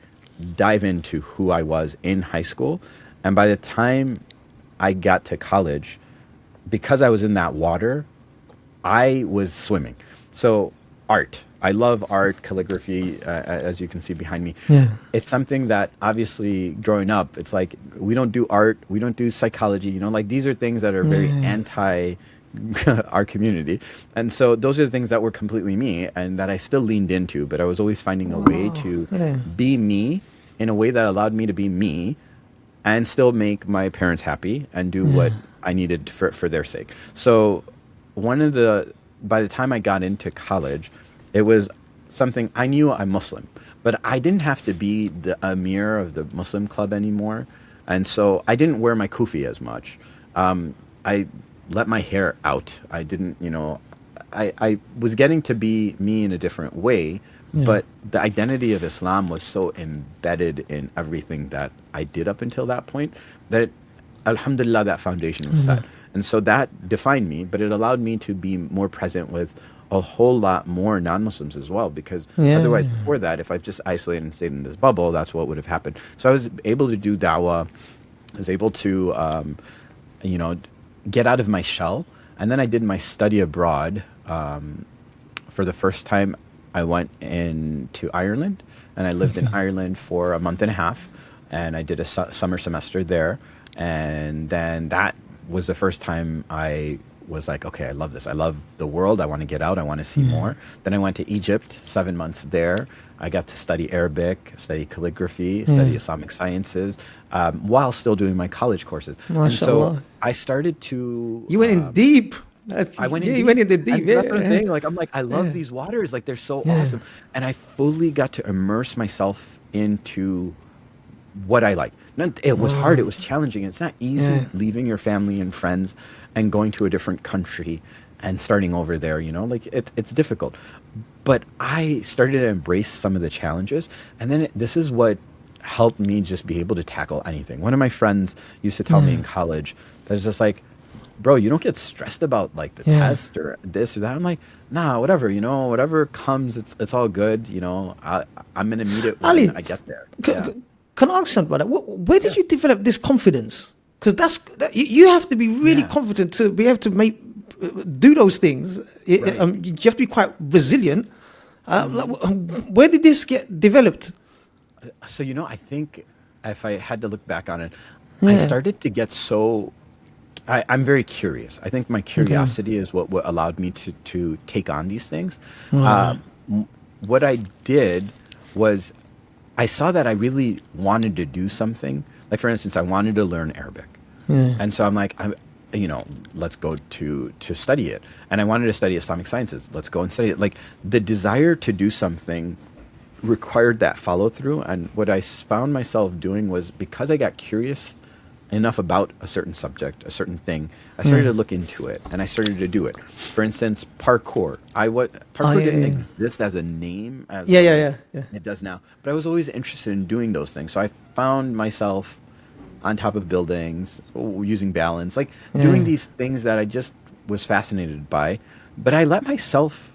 dive into who I was in high school. And by the time I got to college, because I was in that water, I was swimming. So art. I love art, calligraphy, as you can see behind me. It's something that obviously growing up, it's we don't do art, we don't do psychology, these are things that are very anti our community. And so those are the things that were completely me and that I still leaned into, but I was always finding a way to be me in a way that allowed me to be me and still make my parents happy and do what I needed for their sake. So by the time I got into college, it was something I knew I'm Muslim, but I didn't have to be the Amir of the Muslim club anymore. And so I didn't wear my kufi as much. I let my hair out. I didn't, I was getting to be me in a different way, but the identity of Islam was so embedded in everything that I did up until that point that, alhamdulillah, that foundation was set. And so that defined me, but it allowed me to be more present with a whole lot more non-Muslims as well, because otherwise before that, if I just isolated and stayed in this bubble, that's what would have happened. So I was able to do da'wah, I was able to, get out of my shell. And then I did my study abroad. For the first time, I went into Ireland, and I lived in Ireland for a month and a half, and I did a summer semester there. And then that was the first time I was like, okay, I love this. I love the world. I want to get out. I want to see more. Then I went to Egypt, 7 months there. I got to study Arabic, study calligraphy, study Islamic sciences, while still doing my college courses. And so I started to... You went in deep. I went in deep. You went in the deep. That's what I'm saying. I love these waters. They're so awesome. And I fully got to immerse myself into what I like. It was hard. It was challenging. It's not easy leaving your family and friends and going to a different country and starting over there, like it's difficult. But I started to embrace some of the challenges. And then this is what helped me just be able to tackle anything. One of my friends used to tell me in college that it's just like, bro, you don't get stressed about like the test or this or that. I'm like, nah, whatever, whatever comes, it's all good. I'm going to meet it when Ali, I get there. Can I ask something about that? Where did you develop this confidence? Because you have to be really confident to be able to do those things. You have to be quite resilient. Where did this get developed? So, I think if I had to look back on it, I started to get I'm very curious. I think my curiosity is what allowed me to take on these things. What I did was I saw that I really wanted to do something. Like, for instance, I wanted to learn Arabic. And so I'm like, let's go to study it. And I wanted to study Islamic sciences. Let's go and study it. Like, the desire to do something required that follow through. And what I found myself doing was, because I got curious enough about a certain subject, a certain thing, I started to look into it and I started to do it. For instance, parkour. Parkour didn't exist as a name as it does now, but I was always interested in doing those things. So I found myself on top of buildings, using balance, like doing these things that I just was fascinated by. But I let myself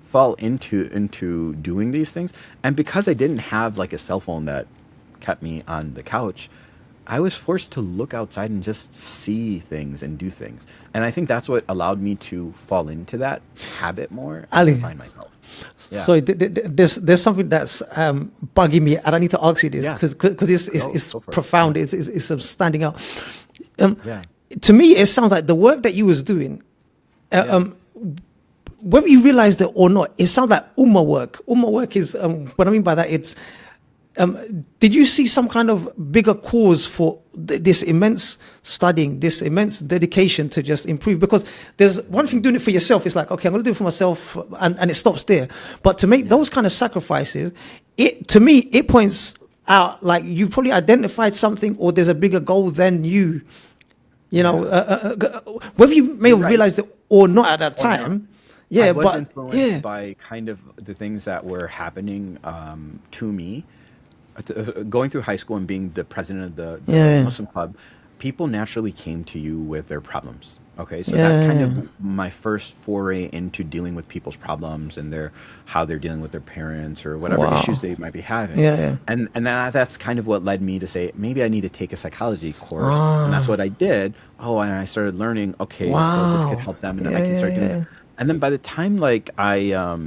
fall into doing these things, and because I didn't have like a cell phone that kept me on the couch, I was forced to look outside and just see things and do things. And I think that's what allowed me to fall into that habit more and find myself. So there's something that's bugging me, and I need to ask you this because it's profound. It's standing out. To me, it sounds like the work that you was doing, whether you realized it or not, it sounds like ummah work. Ummah work is what I mean by that. It's did you see some kind of bigger cause for this immense studying, this immense dedication to just improve? Because there's one thing doing it for yourself. It's like, okay, I'm going to do it for myself, and it stops there. But to make those kind of sacrifices, to me, it points out like you've probably identified something, or there's a bigger goal than you. Whether you may have realized it or not at that time. I was influenced by kind of the things that were happening to me. Going through high school and being the president of the Muslim club, people naturally came to you with their problems. Okay, so that's kind of my first foray into dealing with people's problems and how they're dealing with their parents or whatever issues they might be having. And that's kind of what led me to say, maybe I need to take a psychology course. And that's what I did. And I started learning, okay, so this could help them, and then I can start doing it. And then by the time like I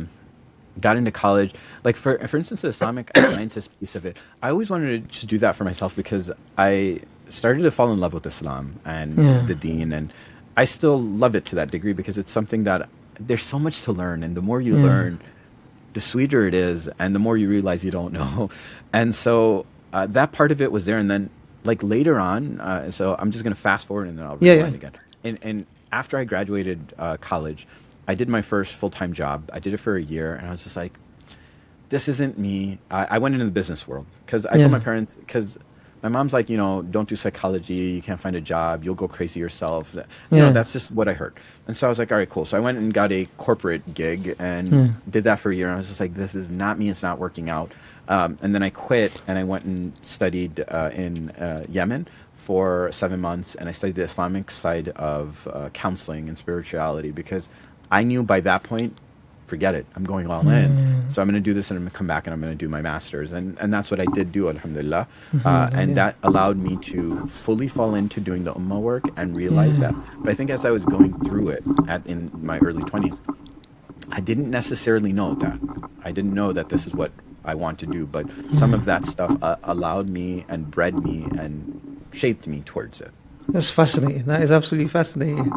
got into college, like for instance, the Islamic sciences piece of it, I always wanted to just do that for myself because I started to fall in love with Islam and the deen, and I still love it to that degree because it's something that there's so much to learn, and the more you learn, the sweeter it is, and the more you realize you don't know. And so that part of it was there. And then like later on, so I'm just going to fast forward and then I'll rewind again. And after I graduated college, I did my first full-time job. I did it for a year, and I was just like, this isn't me. I went into the business world because I told my parents, because my mom's like, don't do psychology. You can't find a job. You'll go crazy yourself. That's just what I heard. And so I was like, all right, cool. So I went and got a corporate gig and did that for a year. And I was just like, this is not me. It's not working out. And then I quit and I went and studied in Yemen for 7 months. And I studied the Islamic side of counseling and spirituality because I knew by that point, forget it, I'm going all in. So I'm going to do this and I'm going to come back and I'm going to do my master's. And that's what I did do, alhamdulillah. And that allowed me to fully fall into doing the ummah work and realize that. But I think as I was going through it in my early 20s, I didn't necessarily know that. I didn't know that this is what I want to do. But some of that stuff allowed me and bred me and shaped me towards it. That's fascinating. That is absolutely fascinating.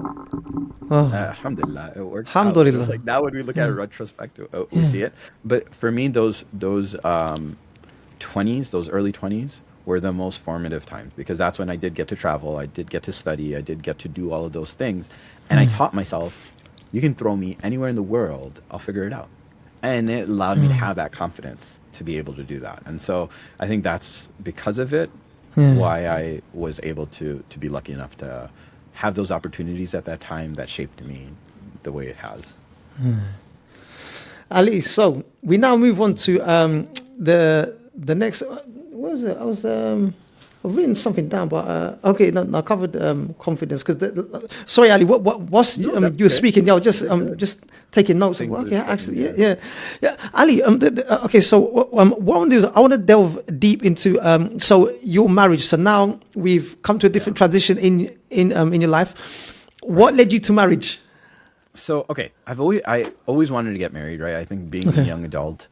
Alhamdulillah, it worked. Alhamdulillah. Like now, when we look at it retrospective, we see it. But for me, those 20s, those early 20s, were the most formative times because that's when I did get to travel, I did get to study, I did get to do all of those things, and I taught myself, you can throw me anywhere in the world, I'll figure it out, and it allowed me to have that confidence to be able to do that. And so I think that's because of it. why I was able to be lucky enough to have those opportunities at that time that shaped me the way it has. Ali, so we now move on to the next. What was it? I've written something down, but okay, no, I covered confidence because. Sorry, Ali. What's No, you were speaking? Yeah, I was just taking notes. Okay, actually, yeah. Ali, okay. So what I want to do is I want to delve deep into so your marriage. So now we've come to a different transition in your life. What led you to marriage? So okay, I always wanted to get married, right? I think being a young adult,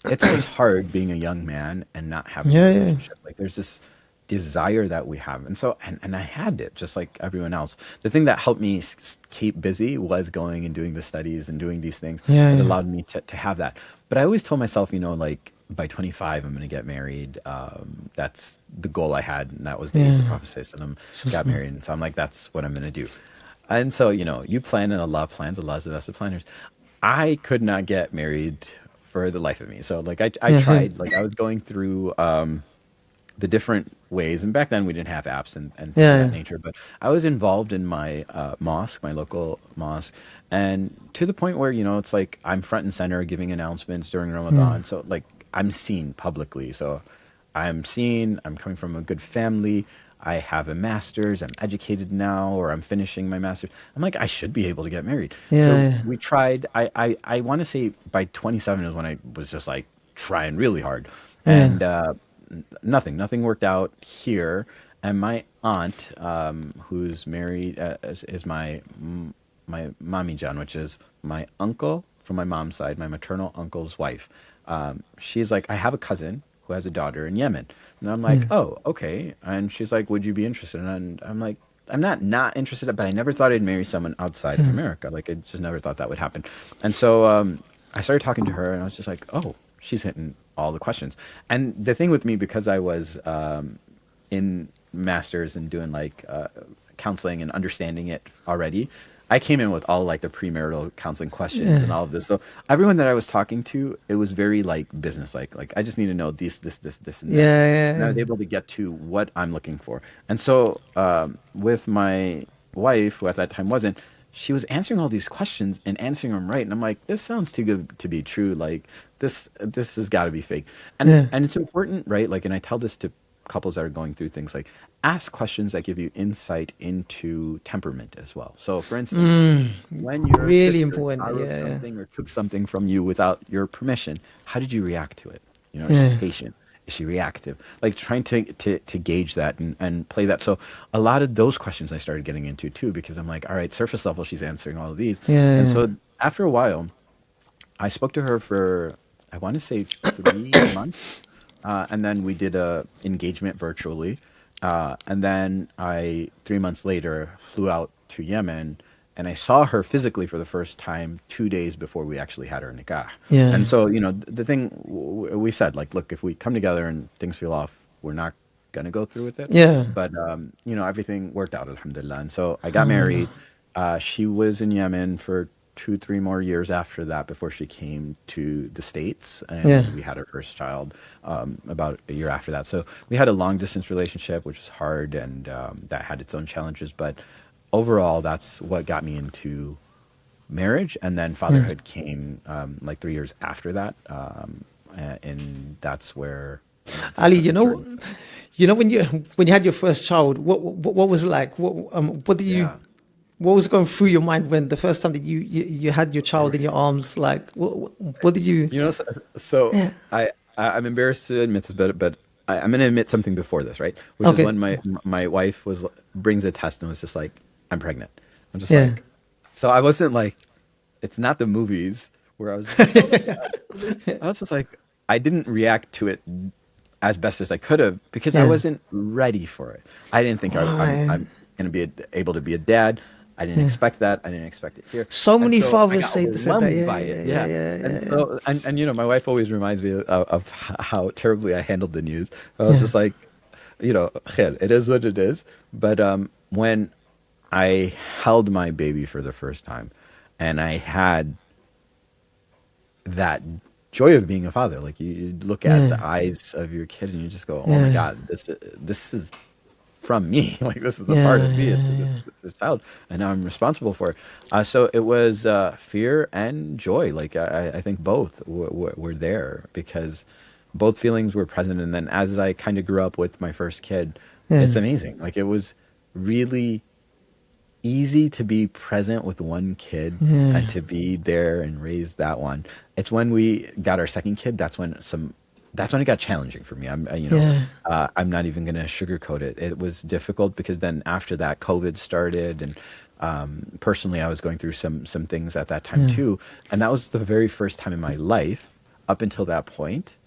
it's always hard being a young man and not having a relationship. Like there's this desire that we have, and so and I had it just like everyone else. The thing that helped me keep busy was going and doing the studies and doing these things. It allowed me to have that. But I always told myself, like by 25, I'm going to get married. That's the goal I had, and that was the age of prophecy. And got married, and so I'm like, that's what I'm going to do. And so, you plan, and Allah plans. Allah is the best of planners. I could not get married for the life of me. So like I tried, like I was going through the different ways. And back then we didn't have apps and things of that nature. But I was involved in my mosque, my local mosque. And to the point where, it's like I'm front and center giving announcements during Ramadan. So like I'm seen publicly. So I'm seen, I'm coming from a good family. I have a master's, I'm educated now, or I'm finishing my master's. I'm like, I should be able to get married. We tried, I want to say by 27 is when I was just like trying really hard. And nothing worked out here. And my aunt, who's married, is my Mami Jan, which is my uncle from my mom's side, my maternal uncle's wife. She's like, I have a cousin who has a daughter in Yemen. And I'm like, oh, okay. And she's like, would you be interested? And I'm like, I'm not interested, but I never thought I'd marry someone outside of America. Like, I just never thought that would happen. And so I started talking to her, and I was just like, oh, she's hitting all the questions. And the thing with me, because I was in master's and doing like counseling and understanding it already, I came in with all like the premarital counseling questions and all of this. So everyone that I was talking to, it was very like business like I just need to know this, and this. And I was able to get to what I'm looking for. And so with my wife, who at that time wasn't, she was answering all these questions and answering them right. And I'm like, this sounds too good to be true. Like this has got to be fake. And and it's important, right? Like, and I tell this to couples that are going through things, like ask questions that give you insight into temperament as well. So for instance, when your really sister important borrowed something or took something from you without your permission, how did you react to it? Is she patient? Is she reactive? Like trying to gauge that and play that. So a lot of those questions I started getting into too, because I'm like, all right, surface level, she's answering all of these. And so after a while, I spoke to her for, I want to say 3 months. And then we did a engagement virtually. And then 3 months later, flew out to Yemen, and I saw her physically for the first time 2 days before we actually had our nikah. And so, the thing we said, like, look, if we come together and things feel off, we're not going to go through with it. But, everything worked out, alhamdulillah. And so I got married. She was in Yemen for 2-3 more years after that before she came to the States, and we had our first child about a year after that. So we had a long distance relationship, which was hard, and that had its own challenges. But overall, that's what got me into marriage. And then fatherhood came like 3 years after that, and that's where Ali, when you had your first child, what was it like? What did you? What was going through your mind when the first time that you had your child in your arms? Like, what did you? I'm embarrassed to admit this, but I'm going to admit something before this, right? Which is when my wife brings a test and was just like, I'm pregnant. I'm just like, so I wasn't like, it's not the movies where I was. I was just like, I didn't react to it as best as I could have because I wasn't ready for it. I didn't think I'm going to be able to be a dad. I didn't expect that. I didn't expect it here. So many fathers say that. By it. And my wife always reminds me of how terribly I handled the news. I was just like, khair, it is what it is. But when I held my baby for the first time, and I had that joy of being a father. Like you look at the eyes of your kid and you just go, oh my God, this is from me. Like this is a part of me. It's this child, and now I'm responsible for it. So it was fear and joy. Like I think both were there because both feelings were present. And then as I kind of grew up with my first kid, it's amazing. Like it was really easy to be present with one kid and to be there and raise that one. It's when we got our second kid, that's when it got challenging for me. I'm not even going to sugarcoat it. It was difficult because then after that COVID started, and personally I was going through some things at that time too. And that was the very first time in my life up until that point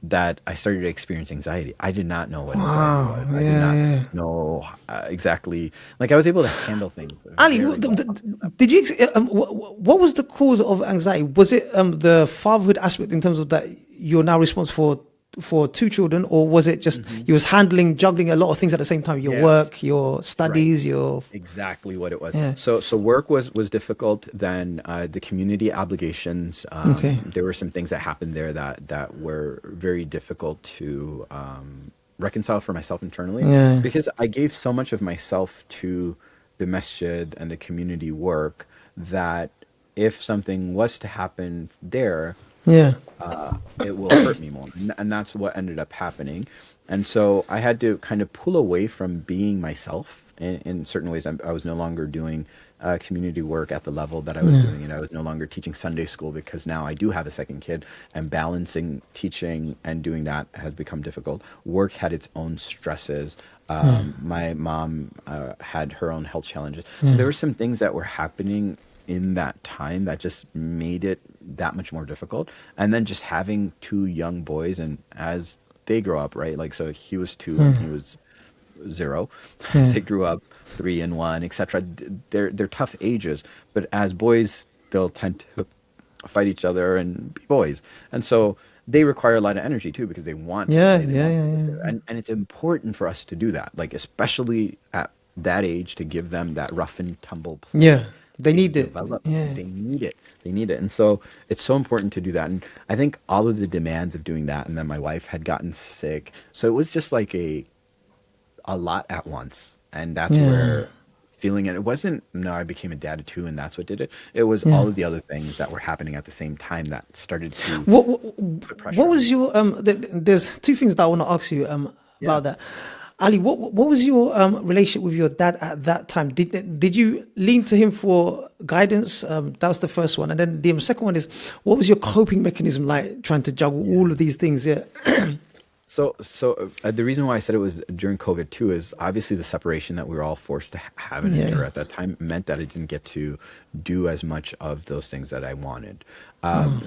that I started to experience anxiety. I did not know what anxiety was. I did not know exactly. Like I was able to handle things. Ali, did you? What was the cause of anxiety? Was it the fatherhood aspect in terms of that you're now responsible for two children, or was it just you was juggling a lot of things at the same time? Your work, your studies, your exactly what it was. So work was difficult. Then the community obligations. There were some things that happened there that were very difficult to reconcile for myself internally because I gave so much of myself to the masjid and the community work that if something was to happen there, it will hurt me more. And that's what ended up happening. And so I had to kind of pull away from being myself in certain ways. I was no longer doing community work at the level that I was doing. And I was no longer teaching Sunday school because now I do have a second kid, and balancing teaching and doing that has become difficult. Work had its own stresses. My mom had her own health challenges. So there were some things that were happening in that time that just made it that much more difficult. And then just having two young boys, and as they grow up, right? Like, so he was 2 and he was 0. As they grew up, 3 and 1, etc. They're tough ages, but as boys, they'll tend to fight each other and be boys. And so they require a lot of energy too, because they want and it's important for us to do that, like especially at that age, to give them that rough and tumble play. They need it. They need it. They need it. And so it's so important to do that. And I think all of the demands of doing that, and then my wife had gotten sick. So it was just like a lot at once. And that's where feeling it wasn't, no, I became a dad too, and that's what did it. It was all of the other things that were happening at the same time that started to put pressure. What was your, there's two things that I want to ask you about that. Ali, what was your relationship with your dad at that time? Did you lean to him for guidance? That was the first one. And then the second one is, what was your coping mechanism like trying to juggle all of these things? So the reason why I said it was during COVID too is obviously the separation that we were all forced to have and endure at that time meant that I didn't get to do as much of those things that I wanted.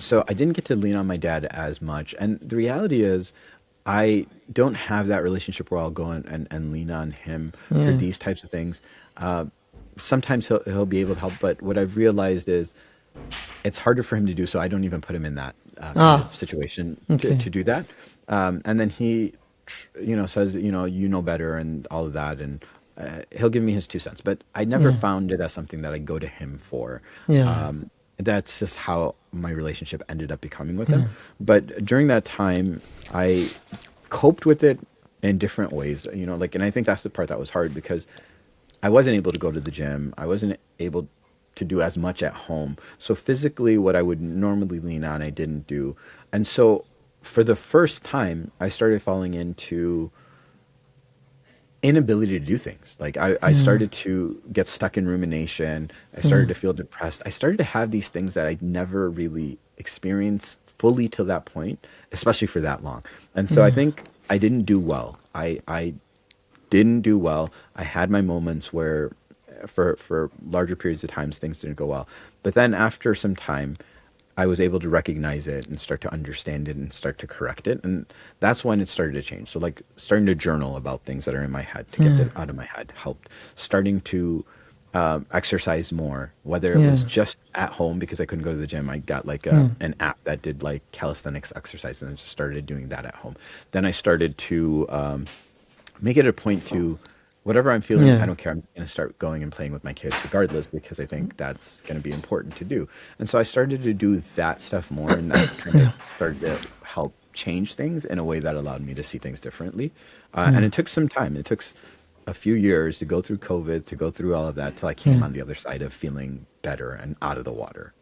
So I didn't get to lean on my dad as much. And the reality is, I don't have that relationship where I'll go and lean on him for these types of things. Sometimes he'll be able to help, but what I've realized is it's harder for him to do, so I don't even put him in that kind of situation to do that. And then he, says, you know better and all of that, and he'll give me his 2 cents. But I never found it as something that I go to him for. That's just how my relationship ended up becoming with him. But during that time, I coped with it in different ways, and I think that's the part that was hard because I wasn't able to go to the gym. I wasn't able to do as much at home. So physically, what I would normally lean on, I didn't do. And so for the first time, I started falling into inability to do things. Like I started to get stuck in rumination. I started to feel depressed. I started to have these things that I'd never really experienced fully till that point, especially for that long. And so I think I didn't do well. I didn't do well. I had my moments where for larger periods of times things didn't go well. But then after some time, I was able to recognize it and start to understand it and start to correct it. And that's when it started to change. So like starting to journal about things that are in my head to get it out of my head helped. Starting to exercise more, whether it was just at home because I couldn't go to the gym. I got like an app that did like calisthenics exercise, and I just started doing that at home. Then I started to make it a point to whatever I'm feeling, I don't care. I'm going to start going and playing with my kids regardless because I think that's going to be important to do. And so I started to do that stuff more, and that kind of started to help change things in a way that allowed me to see things differently. And it took some time. It took a few years to go through COVID, to go through all of that till I came on the other side of feeling better and out of the water.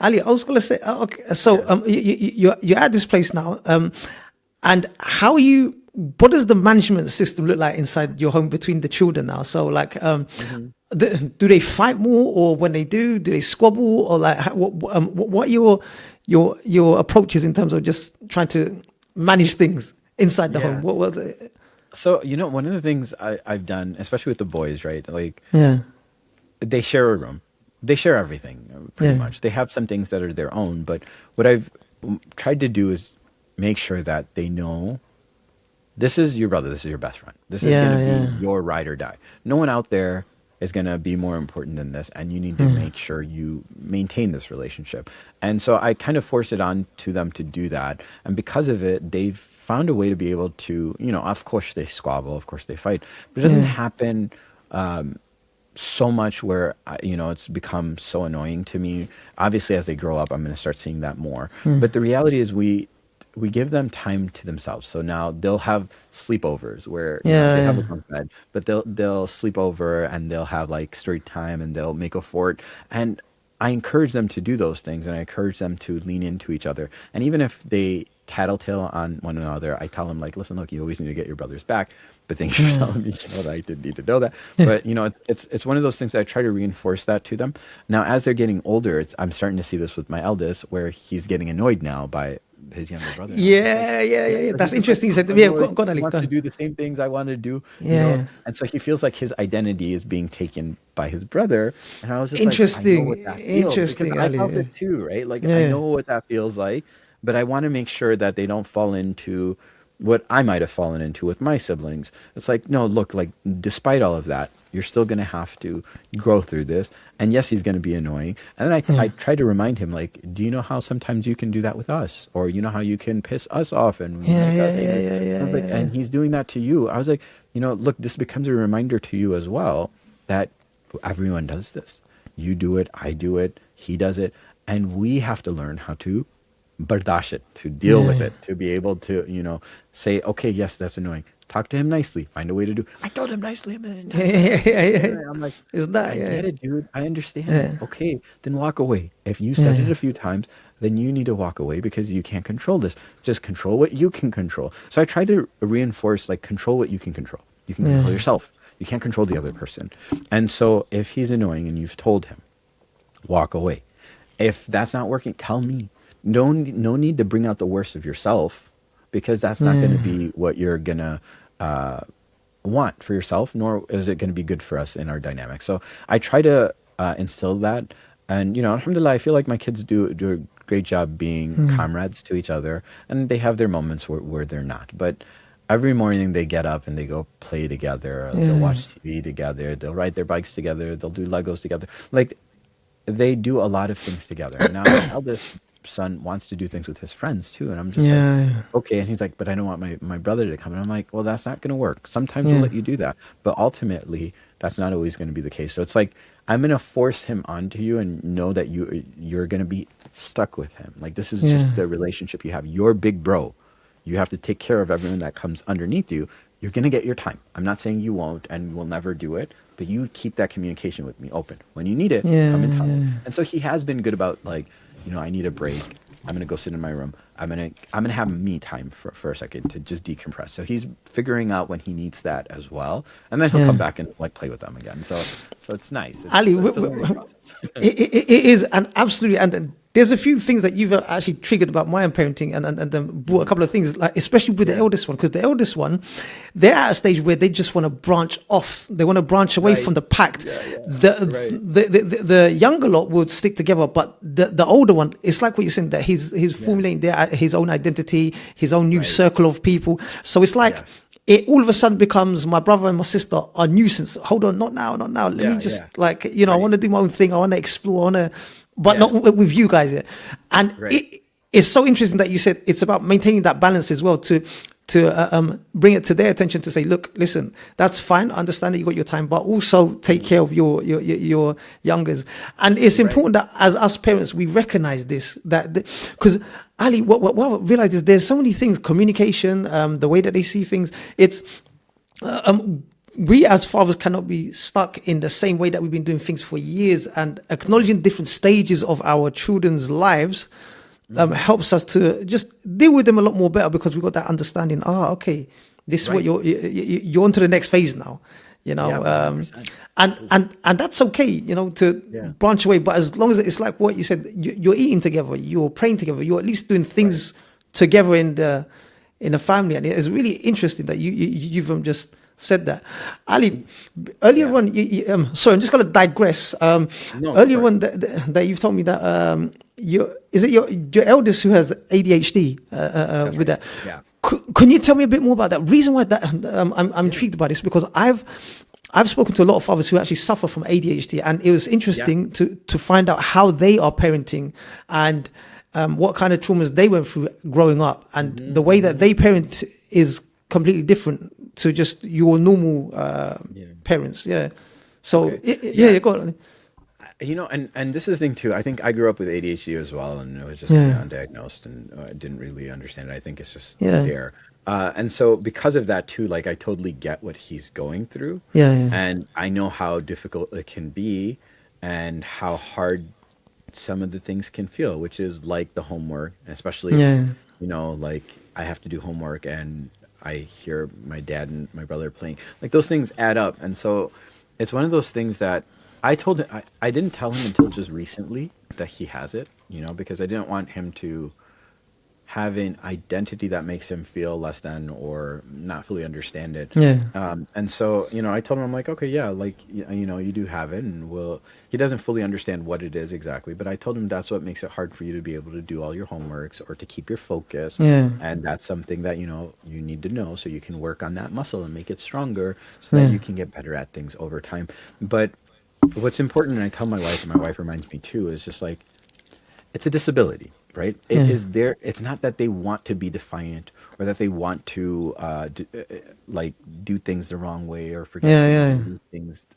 Ali, I was going to say, okay, so you're at this place now, and what does the management system look like inside your home between the children now? So like, do they fight more, or when they do they squabble, or like what your approaches in terms of just trying to manage things inside the home? What was it? So, one of the things I've done, especially with the boys, right? Like, they share a room. They share everything, pretty much. They have some things that are their own, but what I've tried to do is make sure that they know this is your brother, this is your best friend. This is going to be your ride or die. No one out there is going to be more important than this, and you need to make sure you maintain this relationship. And so I kind of force it on to them to do that, and because of it, they've found a way to be able to, of course they squabble, of course they fight, but it doesn't happen so much where, it's become so annoying to me. Obviously, as they grow up, I'm going to start seeing that more. But the reality is we give them time to themselves. So now they'll have sleepovers where they have a bunk bed, but they'll sleep over and they'll have like story time and they'll make a fort. And I encourage them to do those things, and I encourage them to lean into each other. And even if they tattletale on one another, I tell them like, listen, look, you always need to get your brothers back. But thank you for telling me, that I didn't need to know that. But it's one of those things that I try to reinforce that to them. Now, as they're getting older, I'm starting to see this with my eldest, where he's getting annoyed now by his younger brother. Yeah. That's interesting. You said, he wants to do the same things I want to do. And so he feels like his identity is being taken by his brother. And I was just interesting. Like, I know what that feels, interesting. I felt it too, right? Like I know what that feels like, but I want to make sure that they don't fall into what I might have fallen into with my siblings. It's like, no, look, like despite all of that, you're still going to have to grow through this. And yes, he's going to be annoying. And then I try to remind him, like, do you know how sometimes you can do that with us? Or you know how you can piss us off and and he's doing that to you. I was like, look, this becomes a reminder to you as well that everyone does this. You do it, I do it, he does it. And we have to learn how to bardash it, to deal with it, to be able to, say, okay, yes, that's annoying. Talk to him nicely. Find a way to do. I told him nicely a minute. I'm like, I get it, dude. I understand. Okay, then walk away. If you said it a few times, then you need to walk away because you can't control this. Just control what you can control. So I try to reinforce, like, control what you can control. You can control yourself. You can't control the other person. And so if he's annoying and you've told him, walk away. If that's not working, tell me. No need to bring out the worst of yourself, because that's not going to be what you're going to want for yourself, nor is it going to be good for us in our dynamic. So I try to instill that. And, alhamdulillah, I feel like my kids do a great job being comrades to each other. And they have their moments where they're not. But every morning they get up and they go play together. They'll watch TV together. They'll ride their bikes together. They'll do Legos together. Like, they do a lot of things together. And now my eldest son wants to do things with his friends too, and I'm just okay. And he's like, but I don't want my brother to come. And I'm like, well, that's not going to work. Sometimes we'll let you do that, but ultimately that's not always going to be the case. So it's like, I'm going to force him onto you and know that you're going to be stuck with him. Like, this is just the relationship you have. You're big bro. You have to take care of everyone that comes underneath you. You're going to get your time. I'm not saying you won't and will never do it, but you keep that communication with me open. When you need it, come and tell me. And so he has been good about, like, I need a break. I'm gonna go sit in my room. I'm gonna have me time for a second to just decompress. So he's figuring out when he needs that as well, and then he'll come back and like play with them again. So it's nice. Ali, it is, and absolutely, and there's a few things that you've actually triggered about my own parenting, and then brought a couple of things, like especially with the eldest one, because the eldest one, they're at a stage where they just want to branch off. They want to branch away from the pack. The younger lot would stick together, but the older one, it's like what you're saying, that he's formulating his own identity, his own new circle of people. So it's like, it all of a sudden becomes, my brother and my sister are nuisance. Hold on, not now. Let me just I want to do my own thing. I want to explore, but not with you guys. And it's so interesting that you said it's about maintaining that balance as well, to bring it to their attention to say, look, listen, that's fine. I understand that you got your time, but also take care of your youngers. And it's important that as us parents, we recognize this, that because Ali, what I realize is there's so many things, communication, the way that they see things. It's, we as fathers cannot be stuck in the same way that we've been doing things for years, and acknowledging different stages of our children's lives helps us to just deal with them a lot more better, because we've got that understanding. Okay, this is what you're on to the next phase now, and that's okay, to branch away. But as long as it's like what you said, you're eating together, you're praying together, you're at least doing things together in a family. And it's really interesting that you've just said that. Ali, earlier on, sorry, I'm just going to digress. Earlier on that you've told me that your eldest who has ADHD with that. Yeah. Can you tell me a bit more about that? Reason why that I'm intrigued by this, because I've spoken to a lot of fathers who actually suffer from ADHD, and it was interesting to find out how they are parenting and what kind of traumas they went through growing up, and the way that they parent is completely different to just your normal parents. Yeah. So go on. And this is the thing too. I think I grew up with ADHD as well, and it was just undiagnosed, and I didn't really understand it. I think it's just there. And so because of that too, like I totally get what he's going through. And I know how difficult it can be and how hard some of the things can feel, which is like the homework, especially, like I have to do homework and I hear my dad and my brother playing. Like those things add up. And so it's one of those things that I told him, I didn't tell him until just recently that he has it, because I didn't want him to have an identity that makes him feel less than or not fully understand it. And so, I told him, I'm like, okay, you do have it, and he doesn't fully understand what it is exactly, but I told him that's what makes it hard for you to be able to do all your homeworks or to keep your focus. And that's something that, you need to know, so you can work on that muscle and make it stronger so that you can get better at things over time. But what's important, and I tell my wife, and my wife reminds me too, is just like, it's a disability, right? It is there. It's not that they want to be defiant or that they want to do things the wrong way or forget to do things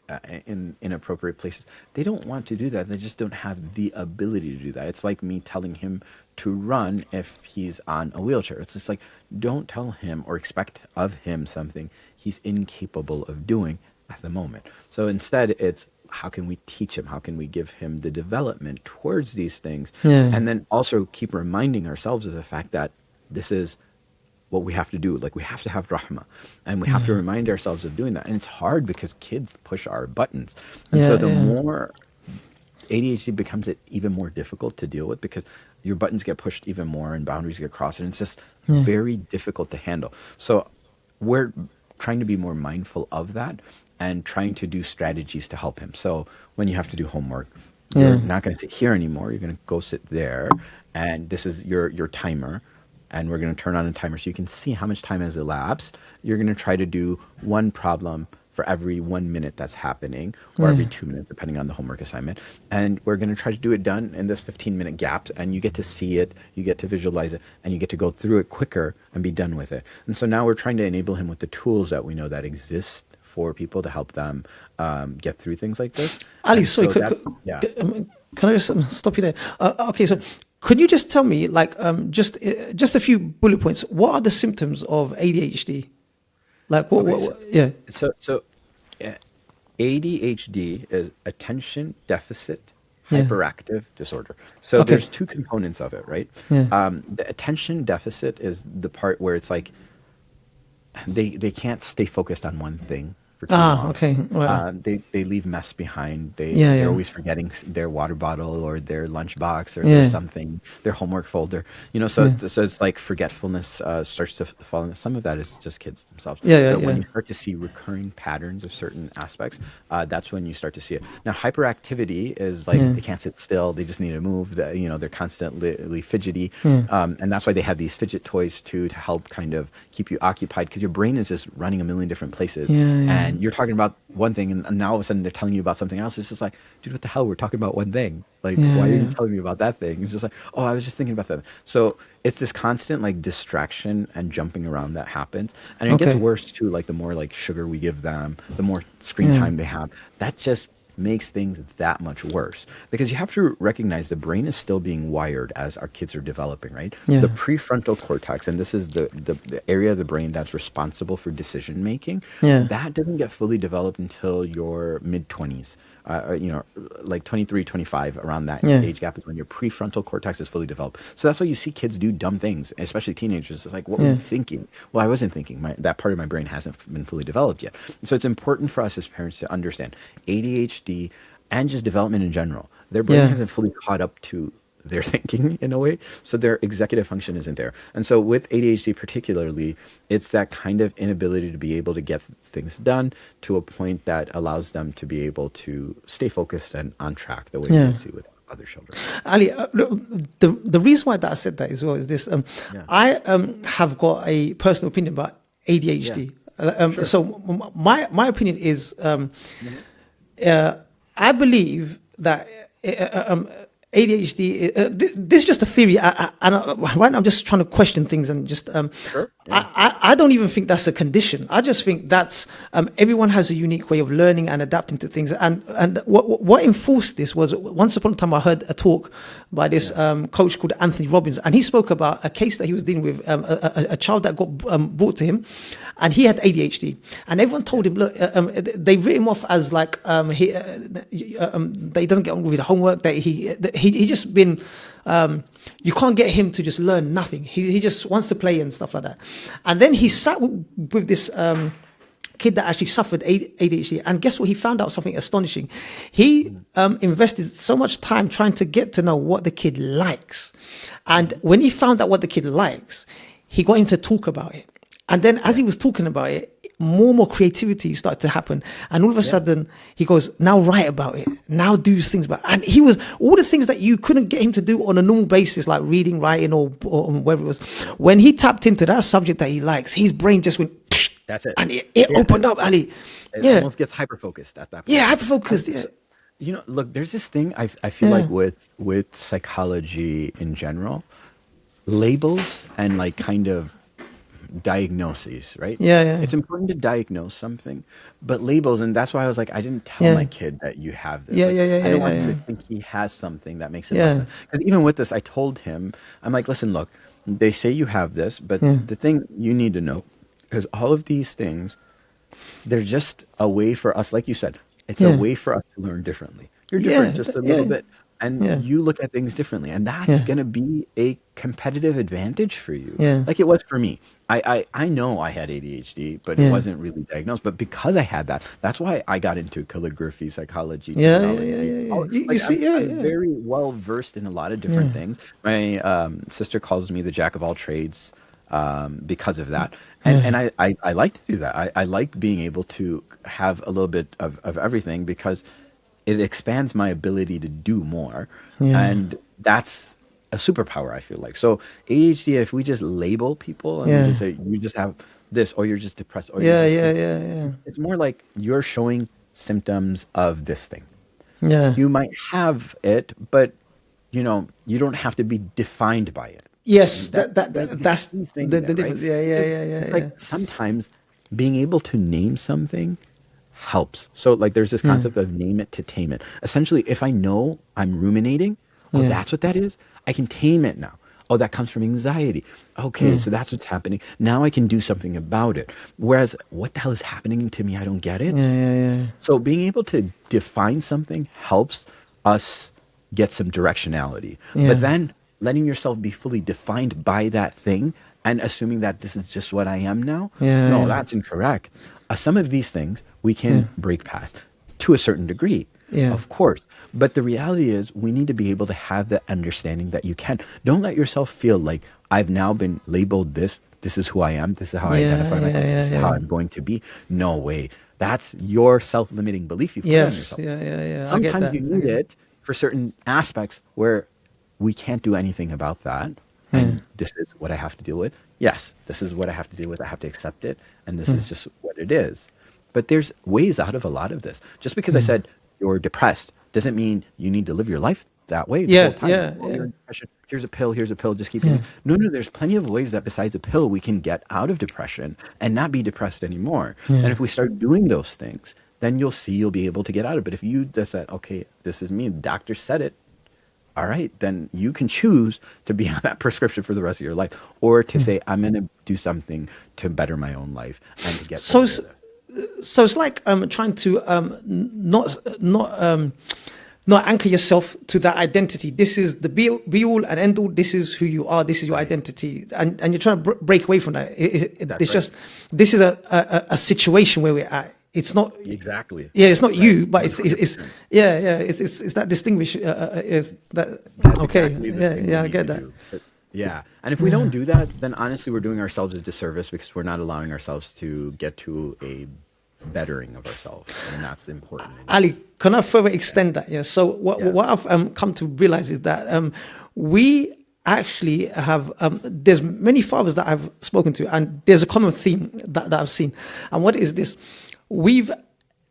in inappropriate places. They don't want to do that. They just don't have the ability to do that. It's like me telling him to run if he's on a wheelchair. It's just like, don't tell him or expect of him something he's incapable of doing at the moment. So instead, it's, how can we teach him? How can we give him the development towards these things? And then also keep reminding ourselves of the fact that this is what we have to do. Like, we have to have rahmah, and we have to remind ourselves of doing that. And it's hard because kids push our buttons. And so the more ADHD becomes it even more difficult to deal with, because your buttons get pushed even more and boundaries get crossed, and it's just very difficult to handle. So we're trying to be more mindful of that and trying to do strategies to help him. So when you have to do homework, you're not going to sit here anymore. You're going to go sit there, and this is your timer, and we're going to turn on a timer so you can see how much time has elapsed. You're going to try to do one problem for every 1 minute that's happening, or every 2 minutes, depending on the homework assignment. And we're going to try to do it done in this 15-minute gap, and you get to see it, you get to visualize it, and you get to go through it quicker and be done with it. And so now we're trying to enable him with the tools that we know that exist for people to help them get through things like this. Ali, sorry, can I just stop you there? Okay, so could you just tell me, like, just a few bullet points? What are the symptoms of ADHD? Like, So ADHD is attention deficit hyperactive disorder. So there's two components of it, right? The attention deficit is the part where it's like they can't stay focused on one thing for too long. Okay. Right. They leave mess behind. They're always forgetting their water bottle or their lunchbox or their something, their homework folder. So it's like forgetfulness starts to fall in. Some of that is just kids themselves. When you start to see recurring patterns of certain aspects, that's when you start to see it. Now, hyperactivity is like they can't sit still. They just need to move. They're constantly fidgety, and that's why they have these fidget toys to help kind of keep you occupied, because your brain is just running a million different places, and and you're talking about one thing, and now all of a sudden they're telling you about something else. It's just like, dude, what the hell? We're talking about one thing. Like, why are you telling me about that thing? It's just like, oh, I was just thinking about that. So it's this constant like distraction and jumping around that happens. And it gets worse too, like the more like sugar we give them, the more screen time they have. That just makes things that much worse, because you have to recognize the brain is still being wired as our kids are developing, right? The prefrontal cortex, and this is the area of the brain that's responsible for decision making, that doesn't get fully developed until your mid-20s. Like 23, 25, around that age gap is when your prefrontal cortex is fully developed. So that's why you see kids do dumb things, especially teenagers. It's like, what were you thinking? Well, I wasn't thinking. That part of my brain hasn't been fully developed yet. So it's important for us as parents to understand ADHD and just development in general. Their brain hasn't fully caught up to their thinking in a way, so their executive function isn't there. And so with ADHD particularly, it's that kind of inability to be able to get things done to a point that allows them to be able to stay focused and on track the way we see with other children. Ali, the reason why that I said that as well is this. I have got a personal opinion about ADHD. So my opinion is I believe that ADHD, this is just a theory, and right now I'm just trying to question things and just, I don't even think that's a condition. I just think that's, everyone has a unique way of learning and adapting to things. And what enforced this was, once upon a time I heard a talk by this coach called Anthony Robbins, and he spoke about a case that he was dealing with, a child that got brought to him, and he had ADHD, and everyone told him, look, they writ him off as like that he doesn't get on with the homework, that he just been you can't get him to just learn nothing. He just wants to play and stuff like that. And then he sat with this kid that actually suffered ADHD, and guess what? He found out something astonishing. He invested so much time trying to get to know what the kid likes, and when he found out what the kid likes, he got him to talk about it. And then as he was talking about it, more and more creativity started to happen. And all of a sudden he goes, now write about it. Now do things about it. And he was, all the things that you couldn't get him to do on a normal basis, like reading, writing, or whatever it was. When he tapped into that subject that he likes, his brain just went, that's it. And it opened up, Ali. It almost gets hyper-focused at that point. Yeah, hyper-focused. Yeah. You know, look, there's this thing I feel like with psychology in general, labels and like kind of diagnoses, right? It's important to diagnose something, but labels, and that's why I was like, I didn't tell my kid that you have this. I don't want him to think he has something that makes it less than. Because even with this, I told him, I'm like, listen, look, they say you have this, but the thing you need to know is all of these things, they're just a way for us, like you said, it's a way for us to learn differently. You're different just a little bit. And you look at things differently, and that's going to be a competitive advantage for you, like it was for me. I know I had ADHD, but it wasn't really diagnosed. But because I had that, that's why I got into calligraphy, psychology. You see, I'm very well versed in a lot of different things. My sister calls me the jack of all trades because of that. And I like to do that. I like being able to have a little bit of everything, because it expands my ability to do more. And that's a superpower, I feel like. So ADHD, if we just label people and we just say, you just have this, or you're just depressed, or it's more like you're showing symptoms of this thing. You might have it, but you know, you don't have to be defined by it. That's the difference. Right? Like sometimes being able to name something helps. So like there's this concept of name it to tame it. Essentially, if I know I'm ruminating, that's what that is, I can tame it now. Oh, that comes from anxiety. Okay, so that's what's happening. Now I can do something about it. Whereas, what the hell is happening to me? I don't get it. So being able to define something helps us get some directionality. But then letting yourself be fully defined by that thing and assuming that this is just what I am now, no, that's incorrect. Some of these things we can break past to a certain degree, of course. But the reality is we need to be able to have the understanding that you can. Don't let yourself feel like I've now been labeled this. This is who I am. This is how I identify myself. This is how I'm going to be. No way. That's your self-limiting belief you put on yourself. Sometimes you need it for certain aspects where we can't do anything about that. And this is what I have to deal with. Yes, this is what I have to deal with. I have to accept it. And this is just what it is. But there's ways out of a lot of this. Just because I said you're depressed doesn't mean you need to live your life that way the whole time. You're in depression. Here's a pill, just keep eating. No, there's plenty of ways that besides a pill we can get out of depression and not be depressed anymore. And if we start doing those things, then you'll be able to get out of it. But if you just said, okay, this is me, the doctor said it, all right, then you can choose to be on that prescription for the rest of your life, or to say, I'm going to do something to better my own life and to get so it's like trying to not anchor yourself to that identity. This is the be all and end all. This is who you are. This is your identity, and you're trying to break away from that. It's just this is a situation where we're at. It's not exactly. Yeah, it's not you, but it's that distinguish. Is that okay? Exactly I get that. Yeah, and if we don't do that, then honestly, we're doing ourselves a disservice because we're not allowing ourselves to get to a bettering of ourselves, and that's important. Ali, can I further extend that? Yeah. So what I've come to realize is that we actually have there's many fathers that I've spoken to, and there's a common theme that I've seen. And what is this? We've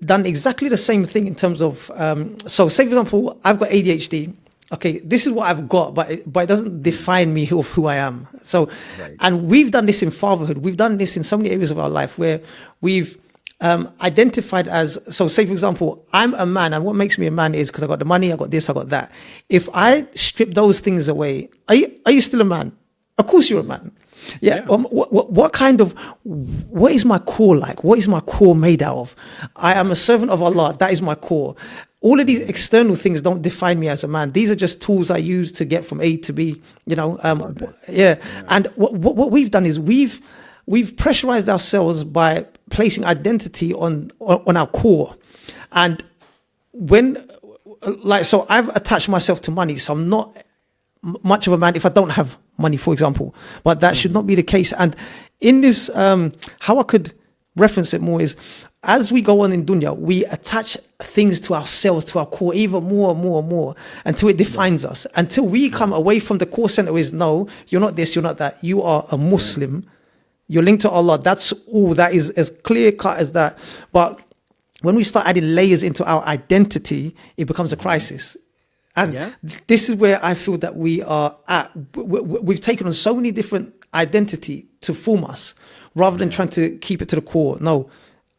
done exactly the same thing in terms of so say for example, I've got ADHD. Okay, this is what I've got, but it doesn't define me of who I am. So, and we've done this in fatherhood. We've done this in so many areas of our life where we've identified as, so say for example, I'm a man, and what makes me a man is because I got the money, I got this, I got that. If I strip those things away, are you still a man? Of course you're a man. Yeah. What is my core like? What is my core made out of? I am a servant of Allah. That is my core. All of these external things don't define me as a man. These are just tools I use to get from A to B, you know? And what we've done is we've pressurized ourselves by placing identity on our core. And so I've attached myself to money. So I'm not much of a man if I don't have money, for example, but that should not be the case. And in this, how I could reference it more is, as we go on in dunya, we attach things to ourselves, to our core, even more and more and more, until it defines us. Until we come away from the core center is, no, you're not this, you're not that. You are a Muslim. You're linked to Allah. That's all. That is as clear cut as that. But when we start adding layers into our identity, it becomes a crisis. And this is where I feel that we are at. We've taken on so many different identity to form us, rather than trying to keep it to the core. No,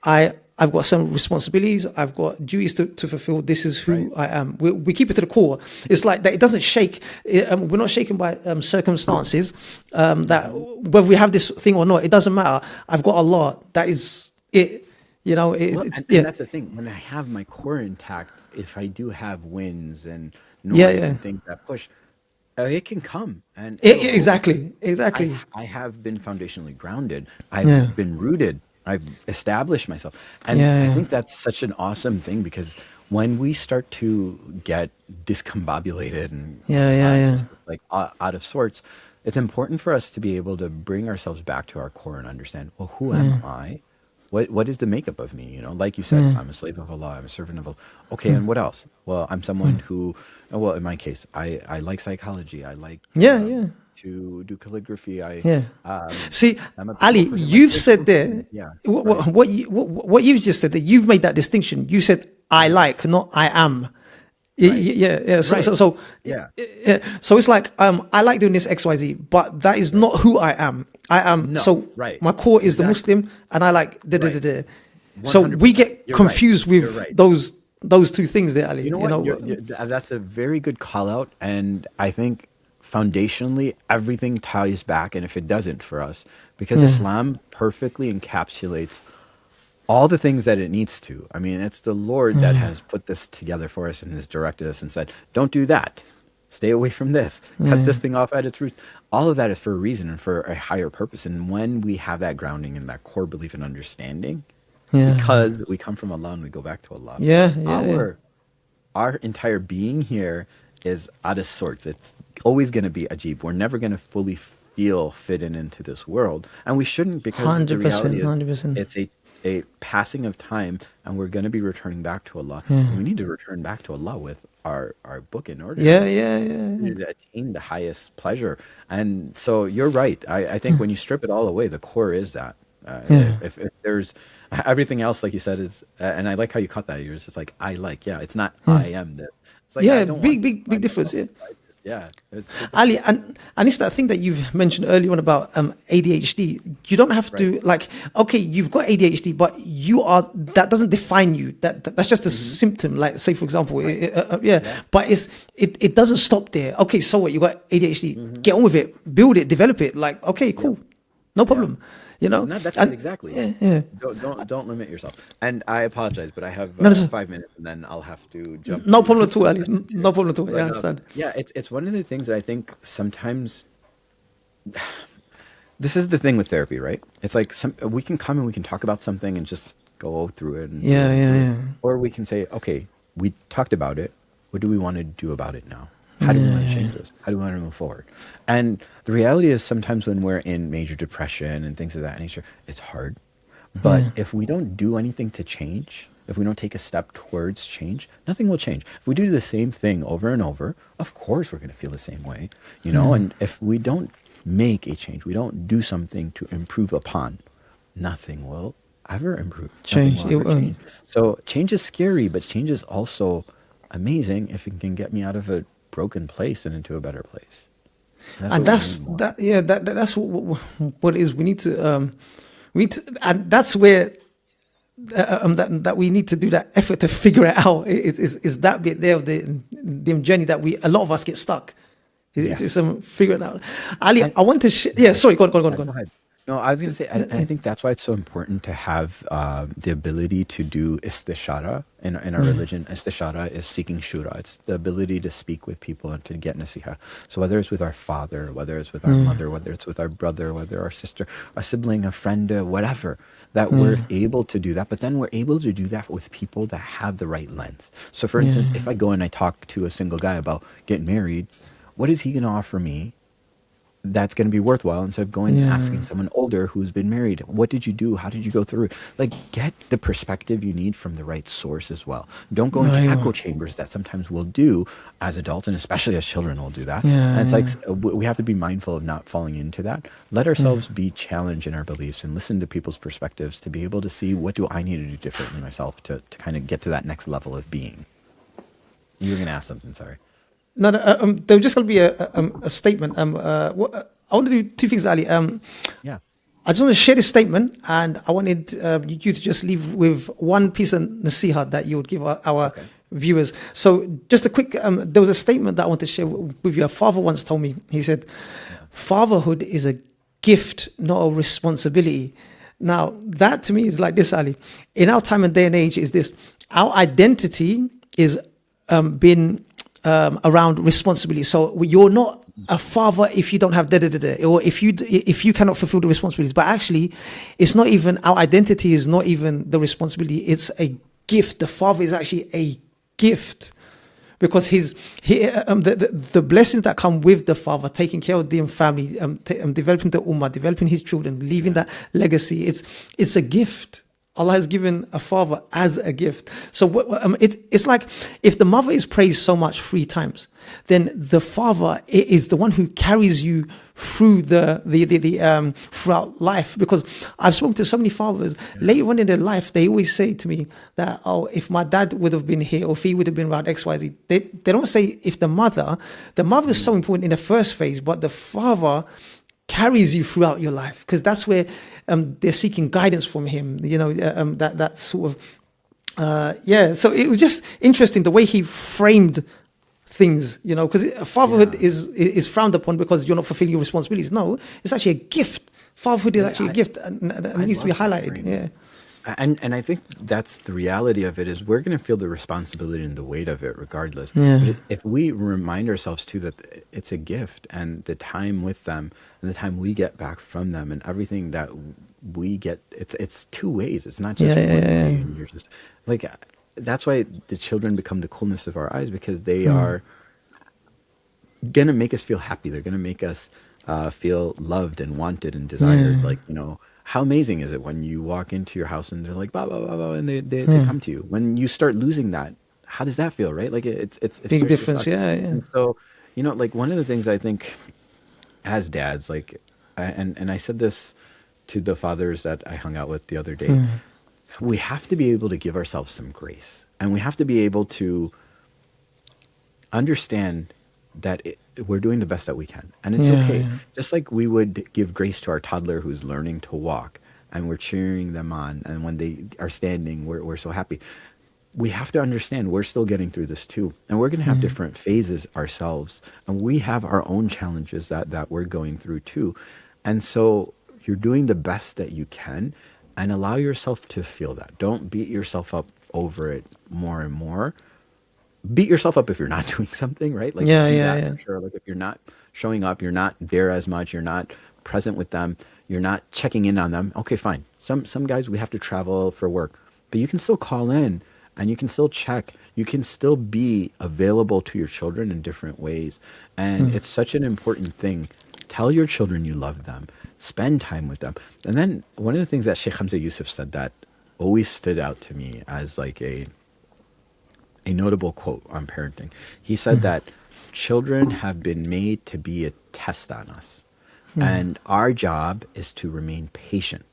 I've got some responsibilities. I've got duties to fulfill. This is who I am. We keep it to the core. It's like that. It doesn't shake. We're not shaken by circumstances. That whether we have this thing or not, it doesn't matter. I've got Allah. That is it. You know. And that's the thing. When I have my core intact, if I do have wins and noise and things that push, it can come. And exactly. I have been foundationally grounded. I've been rooted. I've established myself. And I think that's such an awesome thing, because when we start to get discombobulated and like out of sorts, it's important for us to be able to bring ourselves back to our core and understand, well, who am I? What is the makeup of me? You know, like you said, I'm a slave of Allah, I'm a servant of Allah. Okay, and what else? Well, I'm someone who, well, in my case, I like psychology. I like to do calligraphy. See, Ali, you've said there, what you've just said, that you've made that distinction. You said I like, not I am. So it's like I like doing this XYZ, but that is not who I am. I am my core is the Muslim, and I like So we get confused with those two things there, Ali. You know what? That's a very good call out, and I think foundationally everything ties back, and if it doesn't for us, because Islam perfectly encapsulates all the things that it needs to. I mean, it's the Lord that has put this together for us and has directed us and said, don't do that. Stay away from this. Cut this thing off at its roots. All of that is for a reason and for a higher purpose. And when we have that grounding and that core belief and understanding, because we come from Allah and we go back to Allah, our entire being here is out of sorts. It's always going to be ajib. We're never going to fully feel fitting into this world. And we shouldn't, because 100%, the reality is 100%. It's a passing of time, and we're going to be returning back to Allah. We need to return back to Allah with our book in order to attain the highest pleasure. And so you're right. I think when you strip it all away, the core is that If there's everything else, like you said, is and I like how you cut that. You're just like, I like, yeah. It's not I am this. It's like I don't want big difference. Yeah. Yeah, it's a Ali, difference. and it's that thing that you've mentioned earlier on about ADHD. You don't have to like, okay, you've got ADHD, but that doesn't define you. That's just a symptom. Like, say for example, but it doesn't stop there. Okay, so what? You got ADHD. Get on with it. Build it. Develop it. Like, okay, cool, no problem. No, that's it, exactly. Yeah. Don't limit yourself. And I apologize, but I have 5 minutes, and then I'll have to jump. No problem at all, Ali. No problem at all. I understand. It's one of the things that I think sometimes. This is the thing with therapy, right? It's like we can come and we can talk about something and just go through it. And Or we can say, okay, we talked about it. What do we want to do about it now? How do we want to change this? How do we want to move forward? And the reality is sometimes when we're in major depression and things of that nature, it's hard. But if we don't do anything to change, if we don't take a step towards change, nothing will change. If we do the same thing over and over, of course we're going to feel the same way, you know? And if we don't make a change, we don't do something to improve upon, nothing will ever improve. Change. Change. So change is scary, but change is also amazing if it can get me out of a broken place and into a better place. That's what it is. We need to and that's where that we need to do that effort to figure it out. Is that bit there of the journey that a lot of us get stuck. It's figuring out. Ali, I want to sorry, go on. No, I was going to say, I think that's why it's so important to have the ability to do istishara in our religion. Istishara is seeking shura. It's the ability to speak with people and to get nasiha. So whether it's with our father, whether it's with our mother, whether it's with our brother, whether our sister, a sibling, a friend, whatever, that we're able to do that. But then we're able to do that with people that have the right lens. So for instance, if I go and I talk to a single guy about getting married, what is he going to offer me that's going to be worthwhile instead of going and asking someone older who's been married, what did you do? How did you go through it? Like, get the perspective you need from the right source as well. Don't go into echo chambers that sometimes we'll do as adults, and especially as children will do that. And it's like, we have to be mindful of not falling into that. Let ourselves be challenged in our beliefs and listen to people's perspectives to be able to see what do I need to do differently myself to kind of get to that next level of being. You were going to ask something, sorry. No, there was just going to be a statement. I want to do two things, Ali. I just want to share this statement, and I wanted you to just leave with one piece of nasiha that you would give our viewers. So just a quick, there was a statement that I want to share with you. A father once told me, he said, fatherhood is a gift, not a responsibility. Now, that to me is like this, Ali. In our time and day and age is this, our identity is been around responsibility. So you're not a father if you don't have or if you cannot fulfill the responsibilities. But actually, it's not even, our identity is not even the responsibility. It's a gift. The father is actually a gift, because the blessings that come with the father, taking care of the family, developing the ummah, developing his children, leaving that legacy. It's a gift. Allah has given a father as a gift. So it's like if the mother is praised so much 3 times, then the father is the one who carries you through throughout life. Because I've spoken to so many fathers later on in their life, they always say to me that, oh, if my dad would have been here, or if he would have been around XYZ, they don't say if the mother is so important in the first phase, but the father carries you throughout your life, because that's where they're seeking guidance from him, that sort of so it was just interesting the way he framed things, because fatherhood is frowned upon because you're not fulfilling your responsibilities. No, it's actually a gift. Fatherhood is actually a gift, and it needs to be highlighted. And I think that's the reality of it, is we're going to feel the responsibility and the weight of it regardless. If we remind ourselves too that it's a gift, and the time with them and the time we get back from them and everything that we get, it's 2 ways. It's not just one way. And you're just like, that's why the children become the coolness of our eyes, because they are going to make us feel happy. They're going to make us feel loved and wanted and desired. Like, how amazing is it when you walk into your house and they're like, blah, blah, blah, blah, and they come to you. When you start losing that, how does that feel, right? Like it's big difference. And so, like one of the things I think as dads, like, and I said this to the fathers that I hung out with the other day, we have to be able to give ourselves some grace, and we have to be able to understand that we're doing the best that we can, and it's okay. Yeah. Just like we would give grace to our toddler who's learning to walk, and we're cheering them on, and when they are standing, we're so happy. We have to understand we're still getting through this too, and we're going to have different phases ourselves, and we have our own challenges that we're going through too. And so you're doing the best that you can, and allow yourself to feel that. Don't beat yourself up over it more and more. Beat yourself up if you're not doing something, right? Like, sure. Like if you're not showing up, you're not there as much, you're not present with them, you're not checking in on them. Okay, fine. Some guys, we have to travel for work, but you can still call in and you can still check. You can still be available to your children in different ways. And it's such an important thing. Tell your children you love them. Spend time with them. And then one of the things that Sheikh Hamza Yusuf said that always stood out to me as like a notable quote on parenting. He said that children have been made to be a test on us. And our job is to remain patient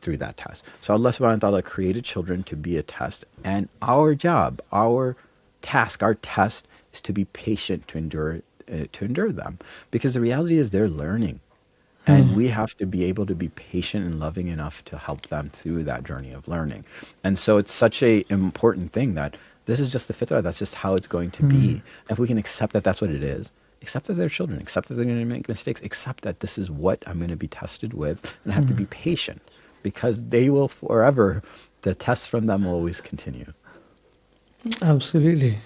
through that test. So Allah subhanahu wa ta'ala created children to be a test. And our job, our task, our test is to be patient to endure them. Because the reality is they're learning. And we have to be able to be patient and loving enough to help them through that journey of learning. And so it's such an important thing that this is just the fitrah. That's just how it's going to be. If we can accept that that's what it is, accept that they're children, accept that they're going to make mistakes, accept that this is what I'm going to be tested with, and have to be patient because they will forever, the tests from them will always continue. Absolutely.